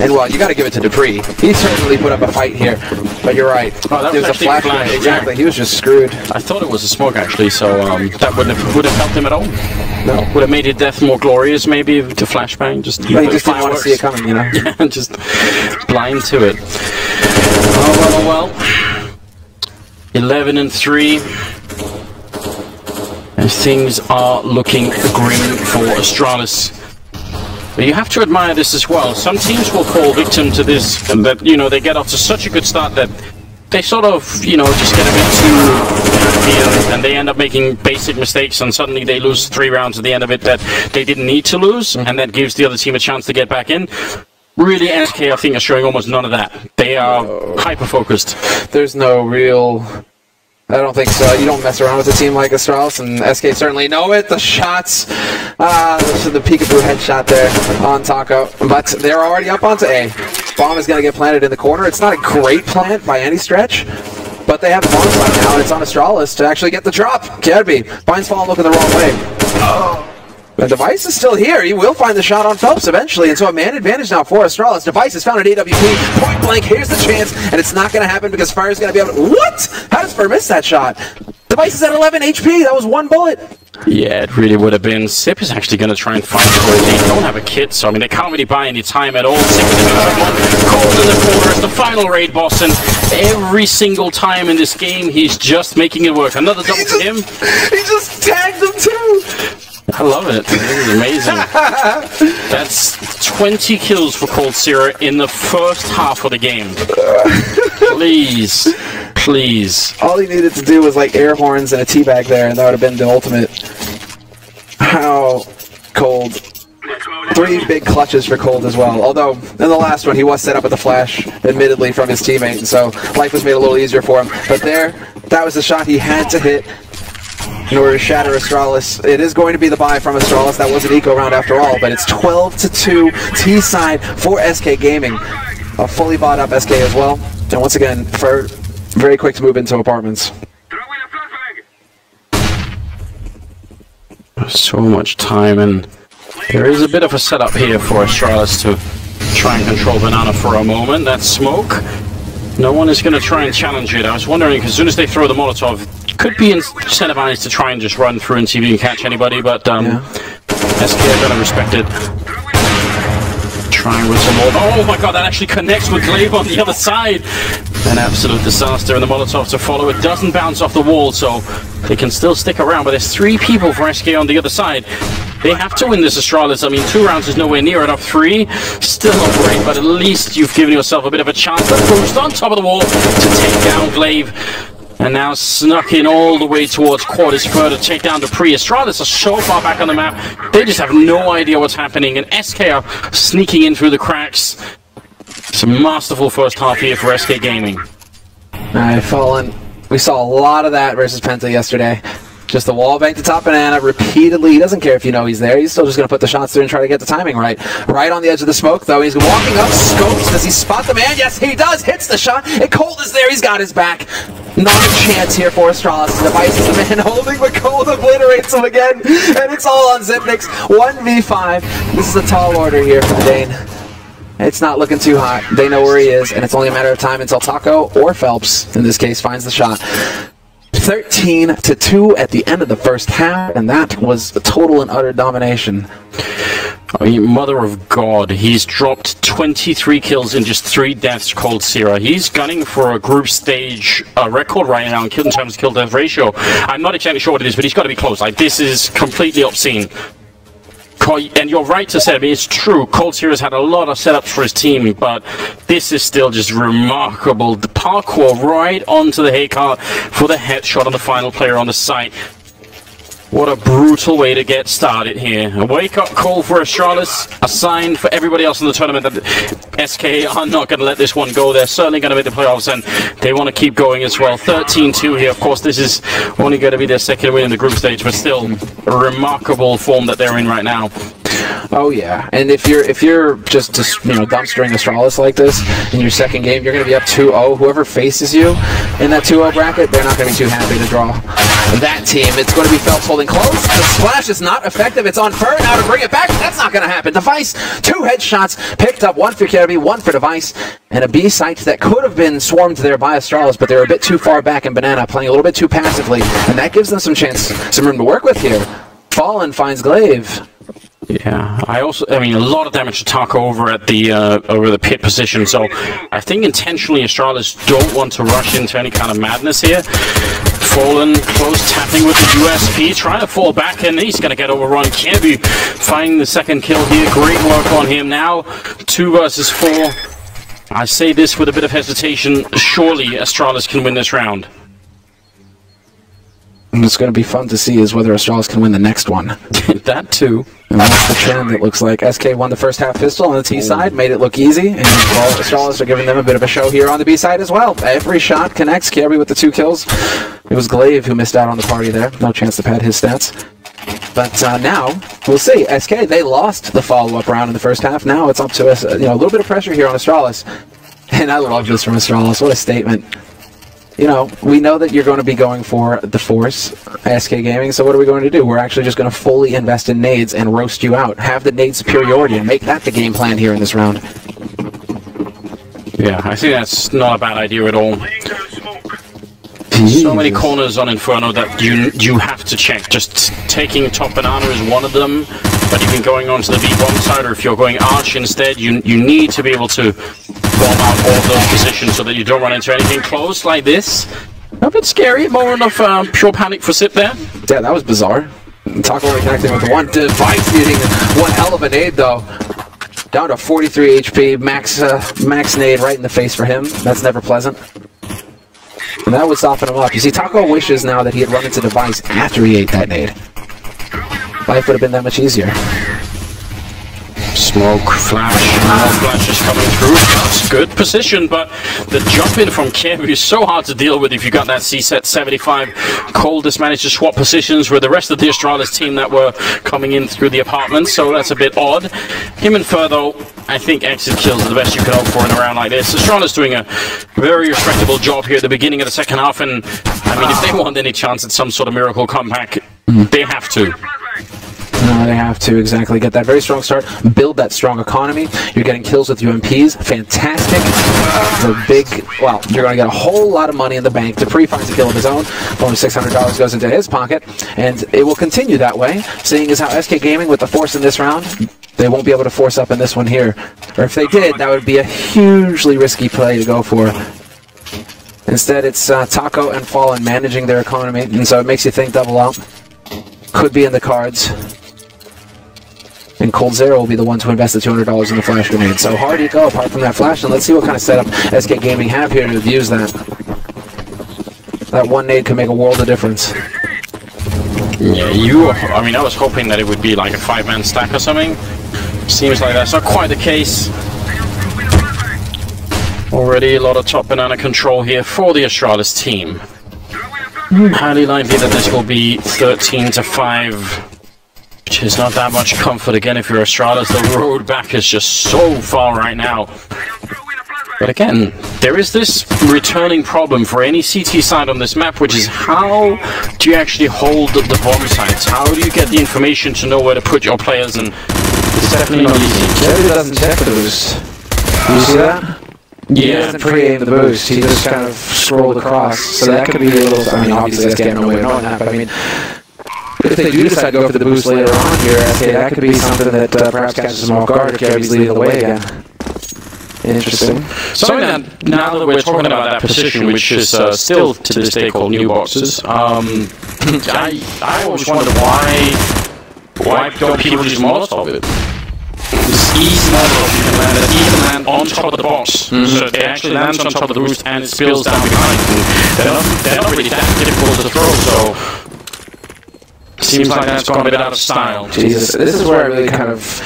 And, well, you got to give it to Dupree. He certainly put up a fight here. But you're right. Oh, that was a flash. Exactly. He was just screwed. I thought it was a smoke, actually, so that would have helped him at all. No. Would have made his death more glorious, maybe, to flashbang. Just but he just didn't want to see it coming, you know? Yeah, just blind to it. Oh, well. 11-3. And things are looking green for Astralis. But you have to admire this as well. Some teams will fall victim to this, and that, you know, they get off to such a good start that they sort of, you know, just get a bit too happy, and they end up making basic mistakes, and suddenly they lose 3 rounds at the end of it that they didn't need to lose, and that gives the other team a chance to get back in. Really, SK, I think, are showing almost none of that. They are hyper-focused. There's no real... I don't think so. You don't mess around with a team like Astralis, and SK certainly know it. The shots, the peekaboo headshot there on Taco, but they're already up onto A. Bomb is going to get planted in the corner. It's not a great plant by any stretch, but they have the bomb right now, and it's on Astralis to actually get the drop. Kirby, Bine's Fallen looking the wrong way. Oh. The Device is still here. He will find the shot on Phelps eventually, and so a man advantage now for Astralis. Device has found an AWP. Point blank, here's the chance, and it's not going to happen because Fire's going to be able to... What? How does Fur miss that shot? Device is at 11 HP. That was 1 bullet. Yeah, it really would have been. Sip is actually going to try and find it. They don't have a kit, so I mean, they can't really buy any time at all. Cold in the corner is the final raid boss, and every single time in this game, he's just making it work. Another double to him. He just tagged him too. I love it. This is amazing. That's 20 kills for Cold Zero in the first half of the game. Please. Please. All he needed to do was like air horns and a teabag there, and that would have been the ultimate. How Cold. 3 big clutches for Cold as well. Although, in the last one, he was set up with a flash, admittedly, from his teammate, and so life was made a little easier for him. But there, that was the shot he had to hit in order to shatter Astralis. It is going to be the buy from Astralis. That was an eco round after all, but it's 12-2 T-side for SK Gaming. A fully bought up SK as well. And once again, for very quick to move into apartments. So much time, and there is a bit of a setup here for Astralis to try and control Banana for a moment. That smoke, no one is going to try and challenge it. I was wondering, as soon as they throw the Molotov, could be incentivized to try and just run through and see if you can catch anybody, but SK are going to respect it. Trying with some more. Oh my god, that actually connects with Glaive on the other side. An absolute disaster, and the Molotov to follow. It doesn't bounce off the wall, so they can still stick around, but there's 3 people for SK on the other side. They have to win this Astralis. I mean, 2 rounds is nowhere near enough. 3, still not great, but at least you've given yourself a bit of a chance. The boost on top of the wall to take down Glaive. And now snuck in all the way towards quarters further to take down the Astralis are so far back on the map, they just have no idea what's happening. And SK are sneaking in through the cracks. It's a masterful first half here for SK Gaming. Alright, Fallen. We saw a lot of that versus Penta yesterday. Just the wall bank to top banana repeatedly. He doesn't care if you know he's there. He's still just going to put the shots through and try to get the timing right. Right on the edge of the smoke, though. He's walking up, scopes. Does he spot the man? Yes, he does. Hits the shot. And Cold is there. He's got his back. Not a chance here for Astralis. Device is the man holding, but Cold obliterates him again. And it's all on Zipnix. 1v5. This is a tall order here for the Dane. It's not looking too hot. They know where he is, and it's only a matter of time until Taco, or Phelps, in this case, finds the shot. 13-2 at the end of the first half, and that was a total and utter domination. I mean, mother of God, he's dropped 23 kills in just 3 deaths, Cold Sierra. He's gunning for a group stage record right now in terms of kill-death ratio. I'm not exactly sure what it is, but he's got to be close. Like, this is completely obscene. And you're right to say, I mean, it's true, Cold Sierra's had a lot of setups for his team, but this is still just remarkable. The parkour right onto the haycart for the headshot on the final player on the site. What a brutal way to get started here. A wake-up call for Astralis, a sign for everybody else in the tournament that SK are not going to let this one go. They're certainly going to make the playoffs, and they want to keep going as well. 13-2 here. Of course, this is only going to be their second win in the group stage, but still a remarkable form that they're in right now. Oh yeah, and if you're just dumpstering Astralis like this in your second game, you're going to be up 2-0. Whoever faces you in that 2-0 bracket, they're not going to be too happy to draw that team. It's going to be Phelps holding close. The splash is not effective. It's on Fur now to bring it back. That's not going to happen. Device, 2 headshots picked up, 1 for Kirby, 1 for Device, and a B site that could have been swarmed there by Astralis, but they're a bit too far back in Banana, playing a little bit too passively, and that gives them some room to work with here. Fallen finds Glaive. Yeah, I mean, a lot of damage to Taco over at the pit position, so I think intentionally Astralis don't want to rush into any kind of madness here. Fallen close, tapping with the USP, trying to fall back, and he's going to get overrun. Kirby finding the second kill here. Great work on him. Now 2 versus 4. I say this with a bit of hesitation. Surely Astralis can win this round. And what's going to be fun to see is whether Astralis can win the next one. That too. And that's the trend, it looks like. SK won the first half pistol on the T side, made it look easy, and Astralis are giving them a bit of a show here on the B side as well. Every shot connects. Kirby with the 2 kills. It was Glaive who missed out on the party there. No chance to pad his stats. But now, we'll see. SK, they lost the follow-up round in the first half. Now it's up to us, a little bit of pressure here on Astralis. And I love this from Astralis. What a statement. We know that you're going to be going for the Force, SK Gaming, so what are we going to do? We're actually just going to fully invest in nades and roast you out. Have the nade superiority and make that the game plan here in this round. Yeah, I think that's not a bad idea at all. So many corners on Inferno that you have to check. Just taking top banana is one of them, but even going on to the B-bomb side, or if you're going arch instead, you need to be able to bomb out all of those positions so that you don't run into anything close like this. A bit scary, moment of pure panic for Sip there. Yeah, that was bizarre. Taco only connecting with the 1. Device needing one hell of a nade, though. Down to 43 HP, max nade right in the face for him. That's never pleasant. And that would soften him up. You see, Taco wishes now that he had run into Device after he ate that nade. Life would have been that much easier. Smoke, flash, more flashes coming through. That's good position, but the jump in from Kirby is so hard to deal with if you got that C-set 75. Coldest managed to swap positions with the rest of the Astralis team that were coming in through the apartment, so that's a bit odd. Him and Fur, though, I think exit kills are the best you can hope for in a round like this. Astralis doing a very respectable job here at the beginning of the second half, and I mean, if they want any chance at some sort of miracle comeback, they have to. No, they have to, exactly. Get that very strong start, build that strong economy. You're getting kills with UMPs. Fantastic. You're going to get a whole lot of money in the bank. Dupree finds a kill of his own. Only $600 goes into his pocket, and it will continue that way, seeing as how SK Gaming, with the Force in this round, they won't be able to force up in this one here. Or if they did, that would be a hugely risky play to go for. Instead, it's Taco and Fallen managing their economy, and so it makes you think double up. Could be in the cards. And Cold Zero will be the one to invest the $200 in the flash grenade. So hard you go apart from that flash, and let's see what kind of setup SK Gaming have here to abuse that. That one nade can make a world of difference. Yeah, I mean, I was hoping that it would be like a 5-man stack or something. Seems like that's not quite the case. Already a lot of top banana control here for the Astralis team. Highly likely that this will be 13-5. Which is not that much comfort again if you're Astralis. The road back is just so far right now. But again, there is this returning problem for any CT side on this map, which is how do you actually hold the bomb sites? How do you get the information to know where to put your players? And it's definitely not easy. Jerry doesn't check the boost. You see that? Yeah. He doesn't pre-aim the boost, he just kind of scrolled across. So that could be a little, I mean, obviously SK have no way of knowing that, but I mean, if they do decide to go for the boost later on here, SK, that could be something that perhaps catches them off guard if Gary's leading the way again. Interesting. So now that we're talking about that position, which is still to this day called new boxes, I always wondered why don't people just Molotov it? It's easy Molotov, you can land it, you can land on top of the box, so it actually lands on top of the roost and it spills down behind. And they're not really that difficult to throw, so seems like that's gone a bit out of style. Jesus, this is where I really kind of...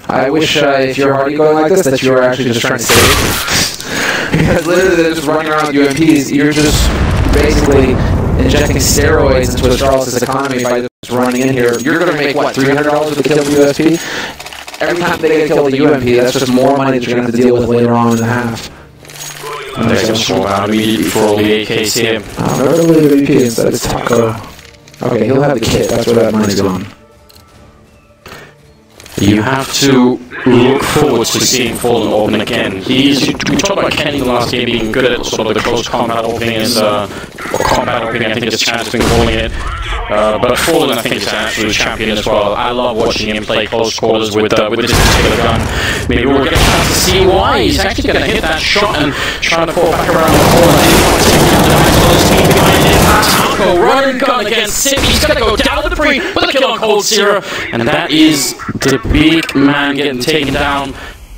I wish if you're already going like this, that you were actually just trying to save. Because literally they're just running around with UMPs, you're just basically injecting steroids into Astralis' economy by just running in here. You're going to make, what, $300 with the kill USP? Every time they get killed with a UMP, that's just more money that you're going to have to deal with later on in the half. And they're going to swap out immediately for all the AKs here. Remember the UMP instead, it's Taco. Okay, he'll have the kit, that's where that money's going. You have to look forward to seeing Fallen open again. We talked about Kenny last game being good at sort of the close combat opening and or combat opening. I think it's Chad's been calling it. But Fallen, I think, is an absolute champion as well. I love watching him play close quarters with this particular gun. Maybe we'll get a chance to see why he's actually going to hit that shot and trying to fall back around the corner. Taco run and gun against Sim. He's going to go down to the pre with a kill on Cold Zero, and that is the big man getting taken down.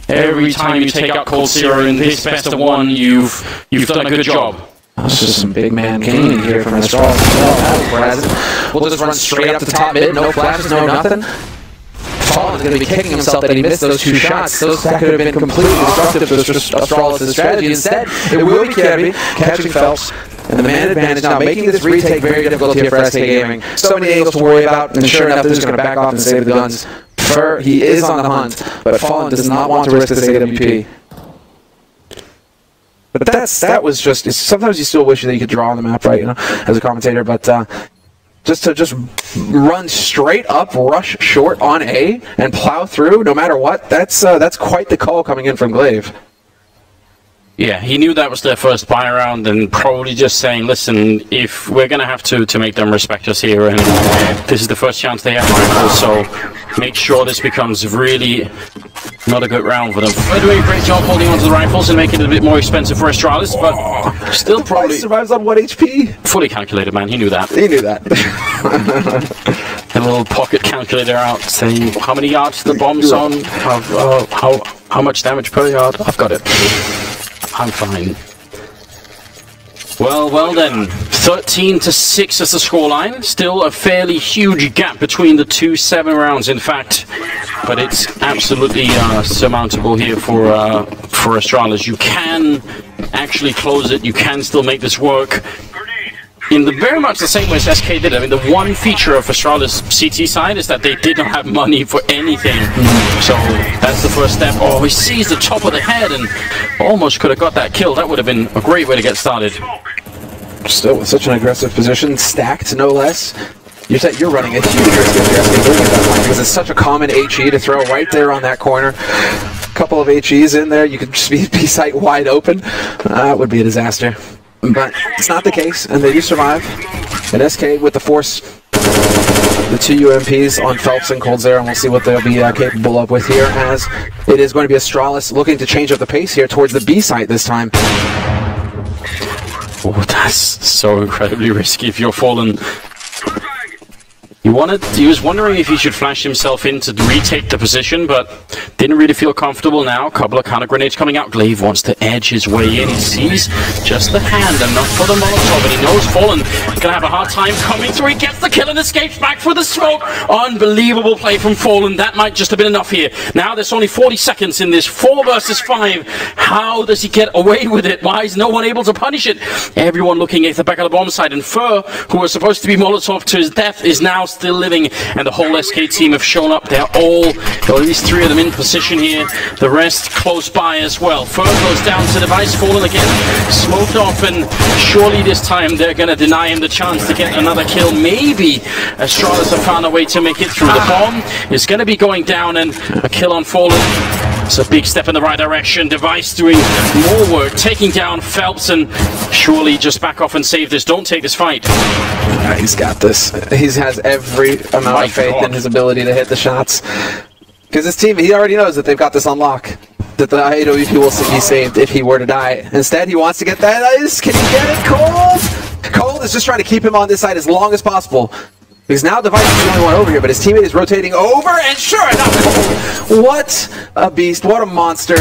Every time you take out Cold Zero in this best of one, you've done a good job. That's just some big man gaming here from Astralis. We'll just run straight up to top mid, no flashes, no nothing. Fallen's going to be kicking himself that he missed those two shots. That could have been completely destructive to Astralis' strategy. Instead, it will be Kirby catching Phelps. And the man advantage now, making this retake very difficult here for SK Gaming. So many angles to worry about, and sure enough, they're just going to back off and save the guns. He is on the hunt, but Fallen does not want to risk this AWP. But that was just... Sometimes you still wish that you could draw on the map right, you know, as a commentator, but just to run straight up, rush short on A, and plow through, no matter what, that's quite the call coming in from Glaive. Yeah, he knew that was their first buy round and probably just saying, listen, if we're going to have to make them respect us here, and this is the first chance they have rifles, so make sure this becomes really not a good round for them. They're doing a great job holding onto the rifles and making it a bit more expensive for Astralis, but still probably... survives on 1 HP? Fully calculated, man, he knew that. He knew that. A little pocket calculator out saying how many yards the bomb's on, how much damage per yard. I've got it. I'm fine. Well then, 13-6 is the scoreline. Still a fairly huge gap between the 2 7 rounds, in fact. But it's absolutely surmountable here for Astralis. You can actually close it. You can still make this work. In very much the same way as SK did. I mean, the one feature of Astralis' CT side is that they did not have money for anything. So that's the first step. Oh, he sees the top of the head and almost could have got that kill. That would have been a great way to get started. Still with such an aggressive position, stacked no less. You're running a huge risk if you're SK doing it that line because it's such a common HE to throw right there on that corner. A couple of HEs in there, you could just be sight wide open. That would be a disaster. But it's not the case, and they do survive. And SK with the force, the 2 UMPs on Phelps and Cold Zero, and we'll see what they'll be capable of with here, as it is going to be Astralis looking to change up the pace here towards the B site this time. Oh, that's so incredibly risky if you're Fallen. He was wondering if he should flash himself in to retake the position, but didn't really feel comfortable now. A couple of counter grenades coming out. Glaive wants to edge his way in. He sees just the hand and not for the Molotov, and he knows Fallen gonna have a hard time coming through. He gets the kill and escapes back for the smoke. Unbelievable play from Fallen. That might just have been enough here. Now there's only 40 seconds in this 4 versus 5. How does he get away with it? Why is no one able to punish it? Everyone looking at the back of the bomb site, and Fur, who was supposed to be Molotov to his death, is now still living, and the whole SK team have shown up. They're all, at least 3 of them in position here, the rest close by as well. Fur goes down to Device, Fallen again, smoked off, and surely this time they're going to deny him the chance to get another kill. Maybe Astralis have found a way to make it through. The bomb is going to be going down, and a kill on Fallen. It's a big step in the right direction. Device doing more work, taking down Phelps, and surely just back off and save this. Don't take this fight. He's got this. He has every amount of faith in his ability to hit the shots. Because his team, he already knows that they've got this on lock. That the AWP will be saved if he were to die. Instead, he wants to get that ice. Can he get it? Cold! Cold is just trying to keep him on this side as long as possible. Because now Device is the only one over here, but his teammate is rotating over, and sure enough, Cold! What a beast, what a monster.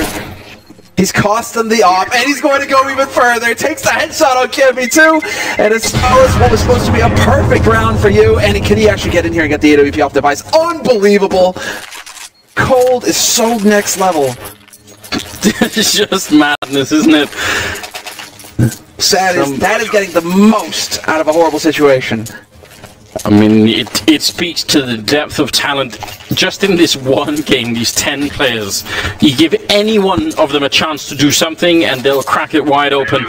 He's cost them the op, and he's going to go even further. Takes the headshot on Kimmy too, and as far as what was supposed to be a perfect round for you, and can he actually get in here and get the AWP off Device? Unbelievable! Cold is so next level. It's just madness, isn't it? That is getting the most out of a horrible situation. I mean, it speaks to the depth of talent just in this one game, these 10 players. You give any one of them a chance to do something and they'll crack it wide open.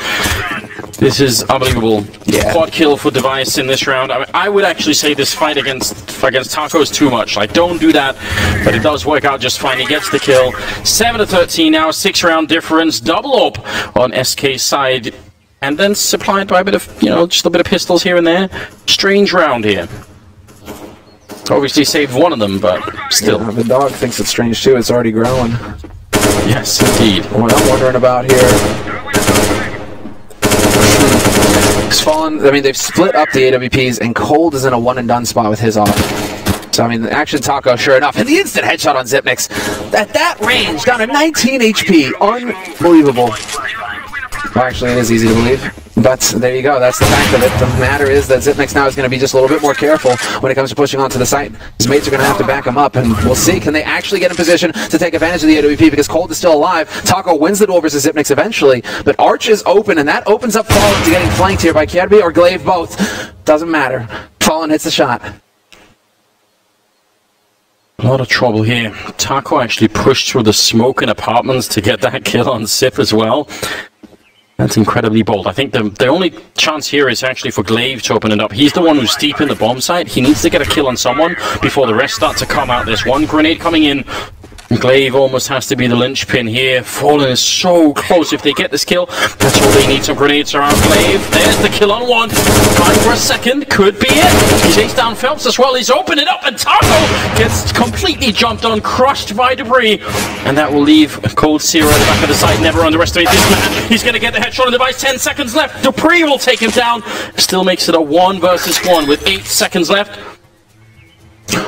This is unbelievable. Yeah. Quad kill for Device in this round. I mean, I would actually say this fight against Taco is too much. Like, don't do that, but it does work out just fine. He gets the kill. 7-13 now, 6-round difference. Double up on SK's side. And then supplied by a bit of, just a bit of pistols here and there. Strange round here. Obviously saved one of them, but still. Yeah, the dog thinks it's strange too. It's already growing. Yes, indeed. What I'm wondering about here. Fallen, I mean, they've split up the AWPs, and Cold is in a one-and-done spot with his off. So, I mean, the action Taco, sure enough. And the instant headshot on Zipnix. At that range, down to 19 HP. Unbelievable. Well, actually, it is easy to believe. But there you go. That's the fact of it. The matter is that Zipnix now is going to be just a little bit more careful when it comes to pushing onto the site. His mates are going to have to back him up, and we'll see. Can they actually get in position to take advantage of the AWP because Cold is still alive? Taco wins the duel versus Zipnix eventually, but Arch is open, and that opens up Fallen to getting flanked here by Kjerby or Glaive both. Doesn't matter. Fallen hits the shot. A lot of trouble here. Taco actually pushed through the smoke in apartments to get that kill on Zip as well. That's incredibly bold. I think the only chance here is actually for Glaive to open it up. He's the one who's deep in the bomb site. He needs to get a kill on someone before the rest start to come out. There's one grenade coming in. Glaive almost has to be the linchpin here. Fallen is so close. If they get this kill, that's all they need. Some grenades around Glaive. There's the kill on one. Time for a second. Could be it. He takes down Phelps as well. He's opened it up, and Taco gets completely jumped on, crushed by debris. And that will leave Cold Zero at the back of the site. Never underestimate this man. He's going to get the headshot on the Device. 10 seconds left. Dupree will take him down. Still makes it a 1 versus 1 with 8 seconds left.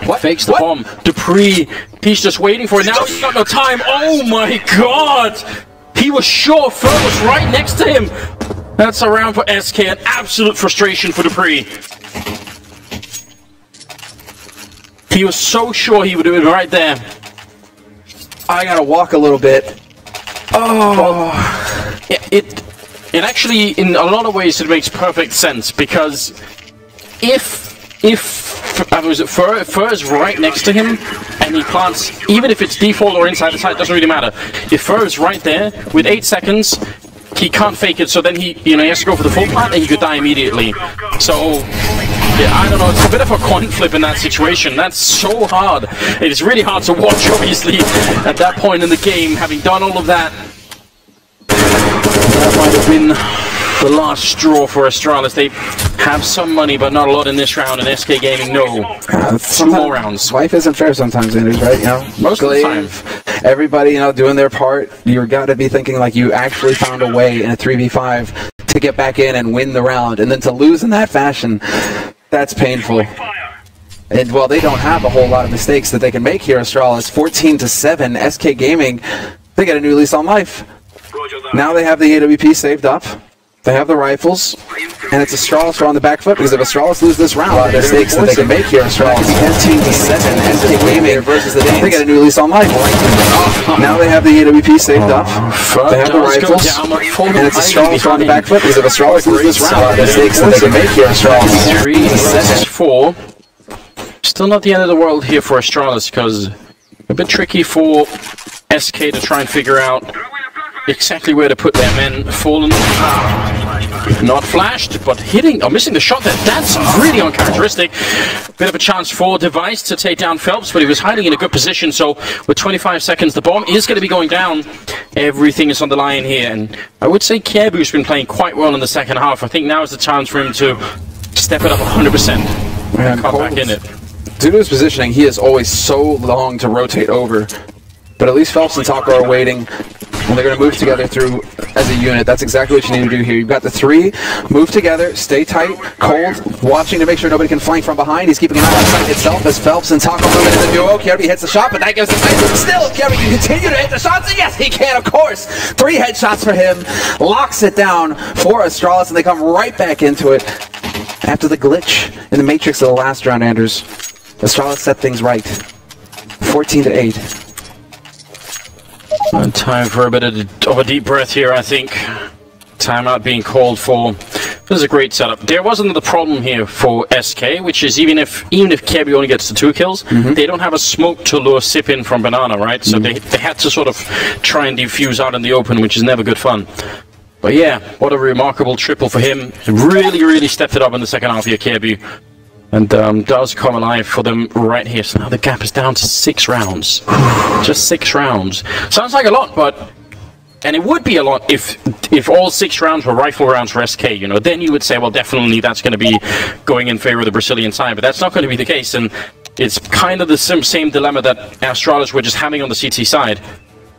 What? Fakes the bomb. Dupree, he's just waiting for it. Now he's got no time. Oh my god! He was sure Fur was right next to him. That's a round for SK. An absolute frustration for Dupree. He was so sure he would do it right there. I gotta walk a little bit. Oh. Well, it actually, in a lot of ways, it makes perfect sense, because if Fur is right next to him, and he plants, even if it's default or inside the site, doesn't really matter. If Fur is right there, with 8 seconds, he can't fake it, so then he has to go for the full plant, and he could die immediately. So, yeah, I don't know, it's a bit of a coin flip in that situation. That's so hard. It is really hard to watch, obviously, at that point in the game, having done all of that. That might have been the last straw for Astralis. They have some money, but not a lot in this round, and SK Gaming, no. 2 more rounds. Life isn't fair sometimes, Anders, right? Most of the time. Everybody, doing their part. You've got to be thinking like you actually found a way in a 3v5 to get back in and win the round, and then to lose in that fashion, that's painful. And while they don't have a whole lot of mistakes that they can make here, Astralis 14-7, SK Gaming, they get a new lease on life. Now they have the AWP saved up. They have the rifles, and it's Astralis on the back foot, because if Astralis lose this round, the mistakes that they can make here, Astralis 14-7, SK Gaming versus the Danes, they get a new lease on life. Now they have the AWP saved up, they have the rifles, and it's Astralis on the back foot, because if Astralis lose this round, the mistakes that they can make here, Astralis 3-7-4. Still not the end of the world here for Astralis, because a bit tricky for SK to try and figure out exactly where to put their men. Fallen, not flashed, but hitting or missing the shot there. That's really uncharacteristic. Bit of a chance for Device to take down Phelps, but he was hiding in a good position. So with 25 seconds, the bomb is going to be going down. Everything is on the line here, and I would say Kjaerbye's been playing quite well in the second half. I think now is the chance for him to step it up 100% and come back in it. Due to his positioning, he is always so long to rotate over. But at least Phelps and Taco are waiting, and they're going to move together through as a unit. That's exactly what you need to do here. You've got the three, move together, stay tight, cold, watching to make sure nobody can flank from behind. He's keeping an eye on sight itself as Phelps and Taco move into the duo. Kjaerbye hits the shot, but that gives him nice. Still, Kjaerbye can continue to hit the shots, and yes, he can, of course. 3 headshots for him, locks it down for Astralis, and they come right back into it. After the glitch in the Matrix of the last round, Anders, Astralis set things right. 14-8. Time for a bit of a deep breath here, I think. Timeout being called for. This is a great setup. There was another problem here for SK, which is even if Kjaerbye only gets the 2 kills, they don't have a smoke to lure Sip in from Banana, right? So they had to sort of try and defuse out in the open, which is never good fun. But yeah, what a remarkable triple for him. Really, really stepped it up in the second half here, Kjaerbye. And does come alive for them right here. So now the gap is down to 6 rounds. Just 6 rounds. Sounds like a lot, but... And it would be a lot if all 6 rounds were rifle rounds for SK, you know. Then you would say, well, definitely that's going to be going in favor of the Brazilian side. But that's not going to be the case. And it's kind of the same dilemma that Astralis were just having on the CT side.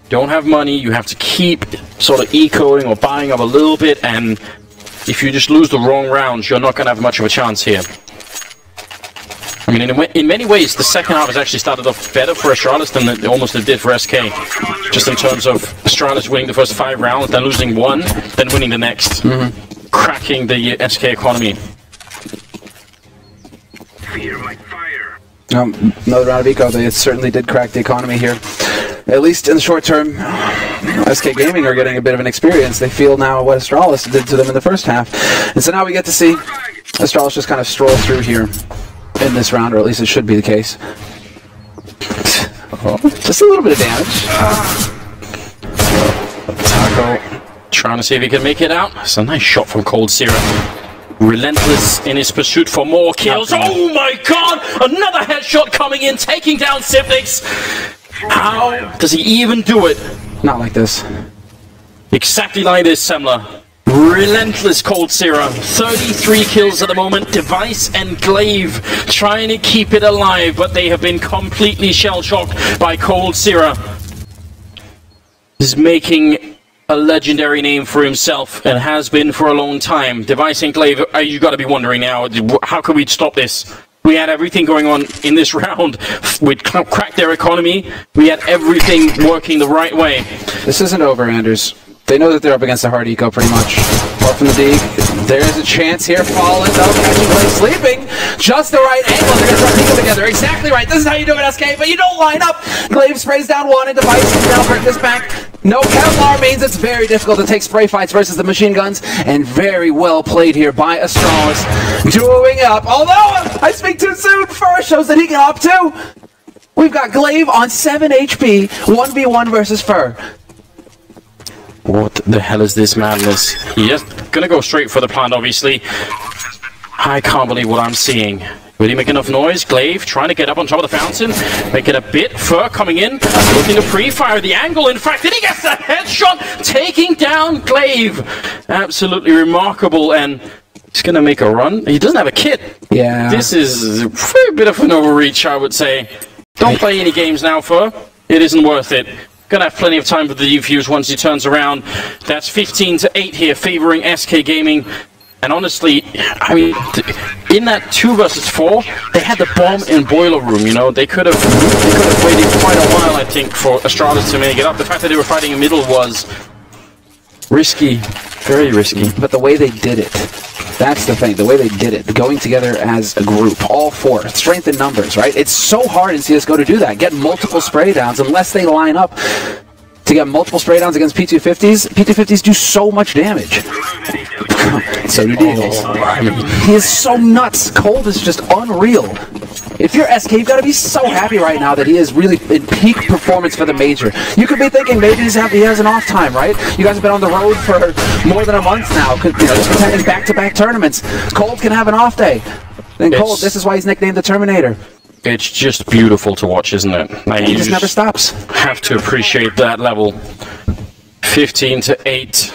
Don't have money. You have to keep sort of ecoing or buying up a little bit. And if you just lose the wrong rounds, you're not going to have much of a chance here. I mean, in many ways, the second half has actually started off better for Astralis than it almost did for SK. Just in terms of Astralis winning the first 5 rounds, then losing 1, then winning the next. Cracking the SK economy. Another round of eco. They certainly did crack the economy here. At least in the short term, SK Gaming are getting a bit of an experience. They feel now what Astralis did to them in the first half. And so now we get to see Astralis just kind of stroll through here in this round, or at least it should be the case. Just a little bit of damage. Taco trying to see if he can make it out. It's a nice shot from Cold Sierra. Relentless in his pursuit for more kills. Oh my god! Another headshot coming in, taking down Sipnix. How does he even do it? Not like this. Exactly like this, Semler. Relentless Cold Sierra. 33 kills at the moment. Device and Glaive trying to keep it alive, but they have been completely shell-shocked by Cold Sierra. He's making a legendary name for himself and has been for a long time. Device and Glaive, you got to be wondering now, how can we stop this? We had everything going on in this round. We'd cracked their economy. We had everything working the right way. This isn't over, Anders. They know that they're up against a hard eco pretty much. Apart from the dig, there's a chance here. Fallen up, catching Glaive sleeping. Just the right angle. They're going to start eco together. Exactly right. This is how you do it, SK, but you don't line up. Glaive sprays down 1 and Device comes down, break this back. No Kevlar means it's very difficult to take spray fights versus the machine guns, and very well played here by Astralis. Duoing up, although I speak too soon. Fur shows that he can up too. We've got Glaive on 7 HP, 1v1 versus Fur. What the hell is this madness? He's gonna go straight for the plant, obviously. I can't believe what I'm seeing. Will he make enough noise? Glaive trying to get up on top of the fountain. Make it a bit. Fur coming in. Looking to pre-fire the angle. In fact, and he gets the headshot. Taking down Glaive. Absolutely remarkable. And he's going to make a run. He doesn't have a kit. Yeah. This is a bit of an overreach, I would say. Don't play any games now, Fur. It isn't worth it. Gonna have plenty of time for the defuse once he turns around. That's 15-8 here, favoring SK Gaming. And honestly, I mean, in that 2 versus 4, they had the bomb in boiler room. You know, they could have waited quite a while, I think, for Astralis to make it up. The fact that they were fighting in the middle was risky, very risky. But the way they did it, that's the thing. The way they did it, going together as a group, all 4, strength in numbers, right? It's so hard in CS:GO to do that. Get multiple spray downs unless they line up. To get multiple spray downs against P250s, P250s do so much damage. So do Deagles. He is so nuts. Cold is just unreal. If you're SK, you've got to be so happy right now that he is really in peak performance for the major. You could be thinking maybe he has an off time, right? You guys have been on the road for more than a month now, just contending back-to-back tournaments. Cold can have an off day. Then Cold, this is why he's nicknamed the Terminator. It's just beautiful to watch, isn't it? Like, he just never stops. Have to appreciate that level. 15-8.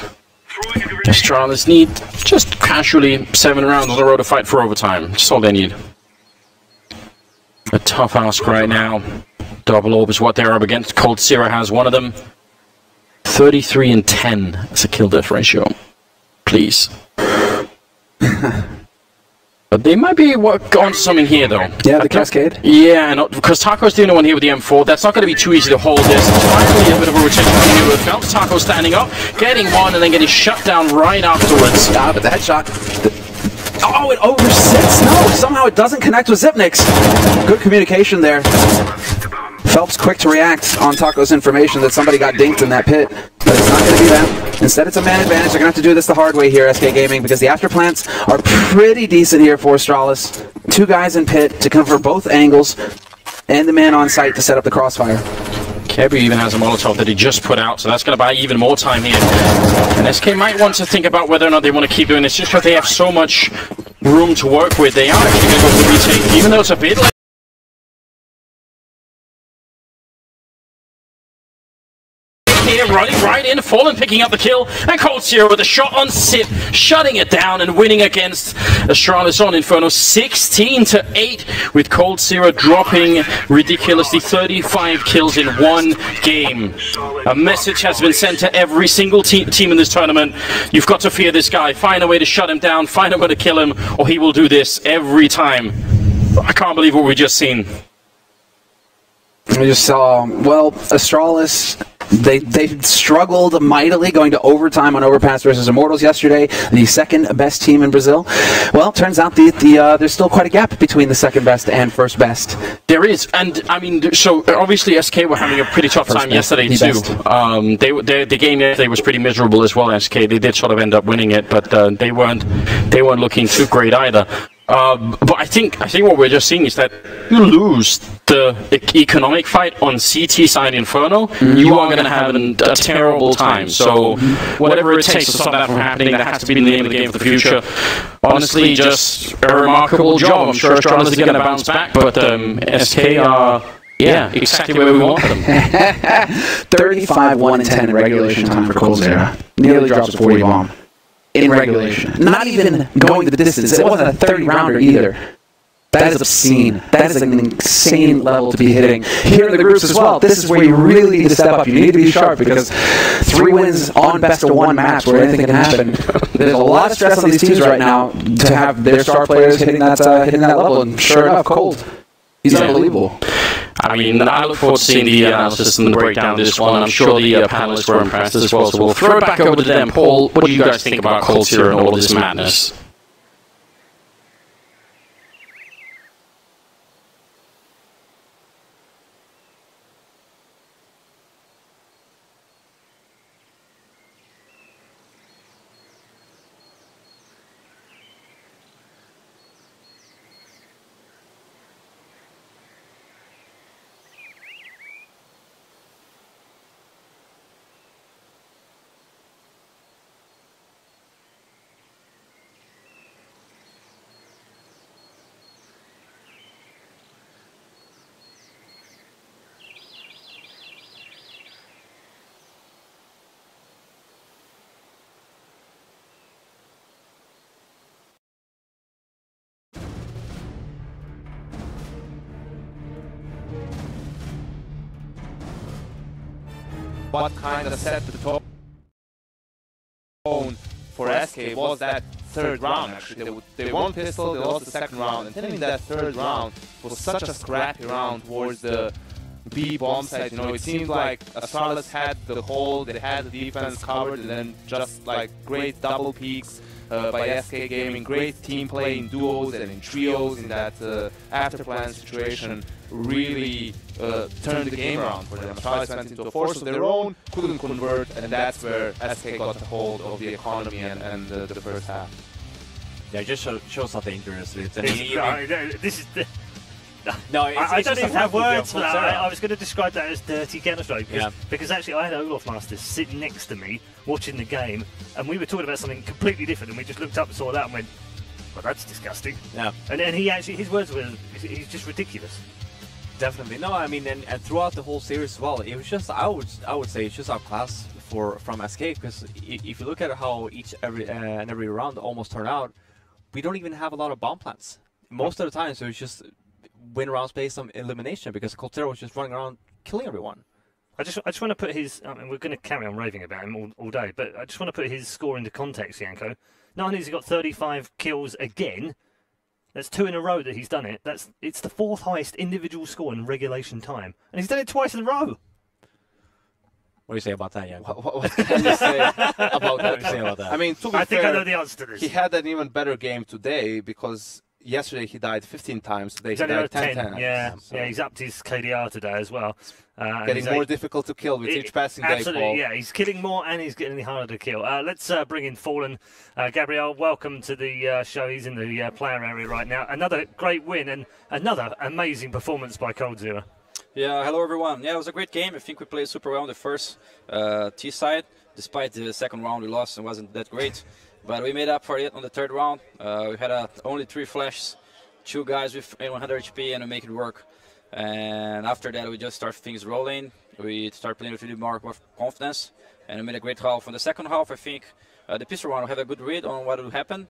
Astralis need just casually 7 rounds on the road to fight for overtime. That's all they need. A tough ask right now. Double orb is what they're up against. Cold Zero has one of them. 33-10 as a kill death ratio. Please. But they might be on something here, though. Yeah, the Cascade. Yeah, because Taco's the only one here with the M4. That's not going to be too easy to hold this. Finally, a bit of a rotation coming here with Phelps. Taco standing up, getting one, and then getting shut down right afterwards. Stop it, the headshot. Oh, it oversits. No, somehow it doesn't connect with Zipnix. Good communication there. Phelps quick to react on Taco's information that somebody got dinked in that pit. But it's not going to be them. Instead, it's a man advantage. They're going to have to do this the hard way here, SK Gaming, because the afterplants are pretty decent here for Astralis. 2 guys in pit to cover both angles, and the man on site to set up the crossfire. Kebu even has a Molotov that he just put out, so that's going to buy even more time here. And SK might want to think about whether or not they want to keep doing this, just because they have so much room to work with. They are actually going to go for the retake, even though it's a bit like here, running right in, Fallen picking up the kill, and Cold Zero with a shot on Sip, shutting it down and winning against Astralis on Inferno 16-8, with Cold Zero dropping ridiculously 35 kills in 1 game. A message has been sent to every single team in this tournament. You've got to fear this guy. Find a way to shut him down, find a way to kill him, or he will do this every time. I can't believe what we just seen. We just saw, well, Astralis, they struggled mightily going to overtime on Overpass versus Immortals yesterday, the 2nd best team in Brazil. Well, turns out there's still quite a gap between the 2nd best and 1st best. There is, and I mean, so obviously SK were having a pretty tough time yesterday too. The game yesterday was pretty miserable as well. SK, they did sort of end up winning it, but they weren't looking too great either. But I think what we're just seeing is that you lose the economic fight on CT side Inferno, you are going to have a terrible time. So whatever it takes to stop that from happening, that has to be the name of the game for the future. Honestly, just a remarkable job. I'm sure Astralis is going to bounce back, but SK are... Yeah, exactly where we want them. 35-1-10 in regulation time for Cold Zero. Nearly drops a 40 bomb. In regulation. Not even going the distance. It wasn't a 30-rounder either. That is obscene. That is an insane level to be hitting. Here in the groups as well, this is where you really need to step up. You need to be sharp because 3 wins on best-of-1 maps where anything can happen. There's a lot of stress on these teams right now to have their star players hitting that level, and sure enough, Cold. He's unbelievable. I mean, I look forward to seeing the analysis and the breakdown of this one. I'm sure the panelists were impressed as well, so we'll throw it back over to them. Paul, what do you guys think about Cold Zero and all of this madness? What kind of set the tone for SK was that third round, actually. They won pistol, they lost the second round, and then in that third round was such a scrappy round towards the B bomb side. You know, it seemed like Astralis had the hold, they had the defense covered, and then just like great double peaks by SK Gaming, great team play in duos and in trios in that after-plan situation really turned the game around for them. Astralis went into a force of their own, couldn't convert, and that's where SK got a hold of the economy and the first half. Yeah, it just shows how dangerous it is. This is the... No, I don't even have words for that. I I was going to describe that as dirty Counter-Strike because actually I had Olaf Masters sitting next to me watching the game, and we were talking about something completely different, and we just looked up and saw that and went, well, that's disgusting. Yeah. And he actually, his words were, he's just ridiculous. Definitely. No, I mean, and throughout the whole series as well, it was just, I would say it's just outclassed from SK, because if you look at how every round almost turned out, we don't even have a lot of bomb plants. Most of the time, so it's just win rounds based on elimination, because Coltero was just running around killing everyone. I just want to put his, I mean, we're going to carry on raving about him all day, but I just want to put his score into context, Yanko. Not only has he got 35 kills again, that's 2 in a row that he's done it. It's the 4th highest individual score in regulation time, and he's done it twice in a row. What do you say about that, Yanko? What can you say about that? I mean, to be I think I fair, know the answer to this. he had an even better game today because yesterday he died 15 times. Today he died 10. Yeah, so yeah, he's upped his KDR today as well. getting more difficult to kill with each passing day. Absolutely, yeah. He's killing more and he's getting harder to kill. Let's bring in Fallen. Gabriel, welcome to the show. He's in the player area right now. Another great win and another amazing performance by coldzera. Yeah, hello everyone. Yeah, it was a great game. I think we played super well on the first T side. Despite the second round we lost, it wasn't that great. But we made up for it on the third round. We had only 3 flashes, 2 guys with 100 HP, and we make it work. And after that, we just start things rolling. We start playing with a little more with confidence, and we made a great half. On the second half, I think the pistol round had a good read on what would happen.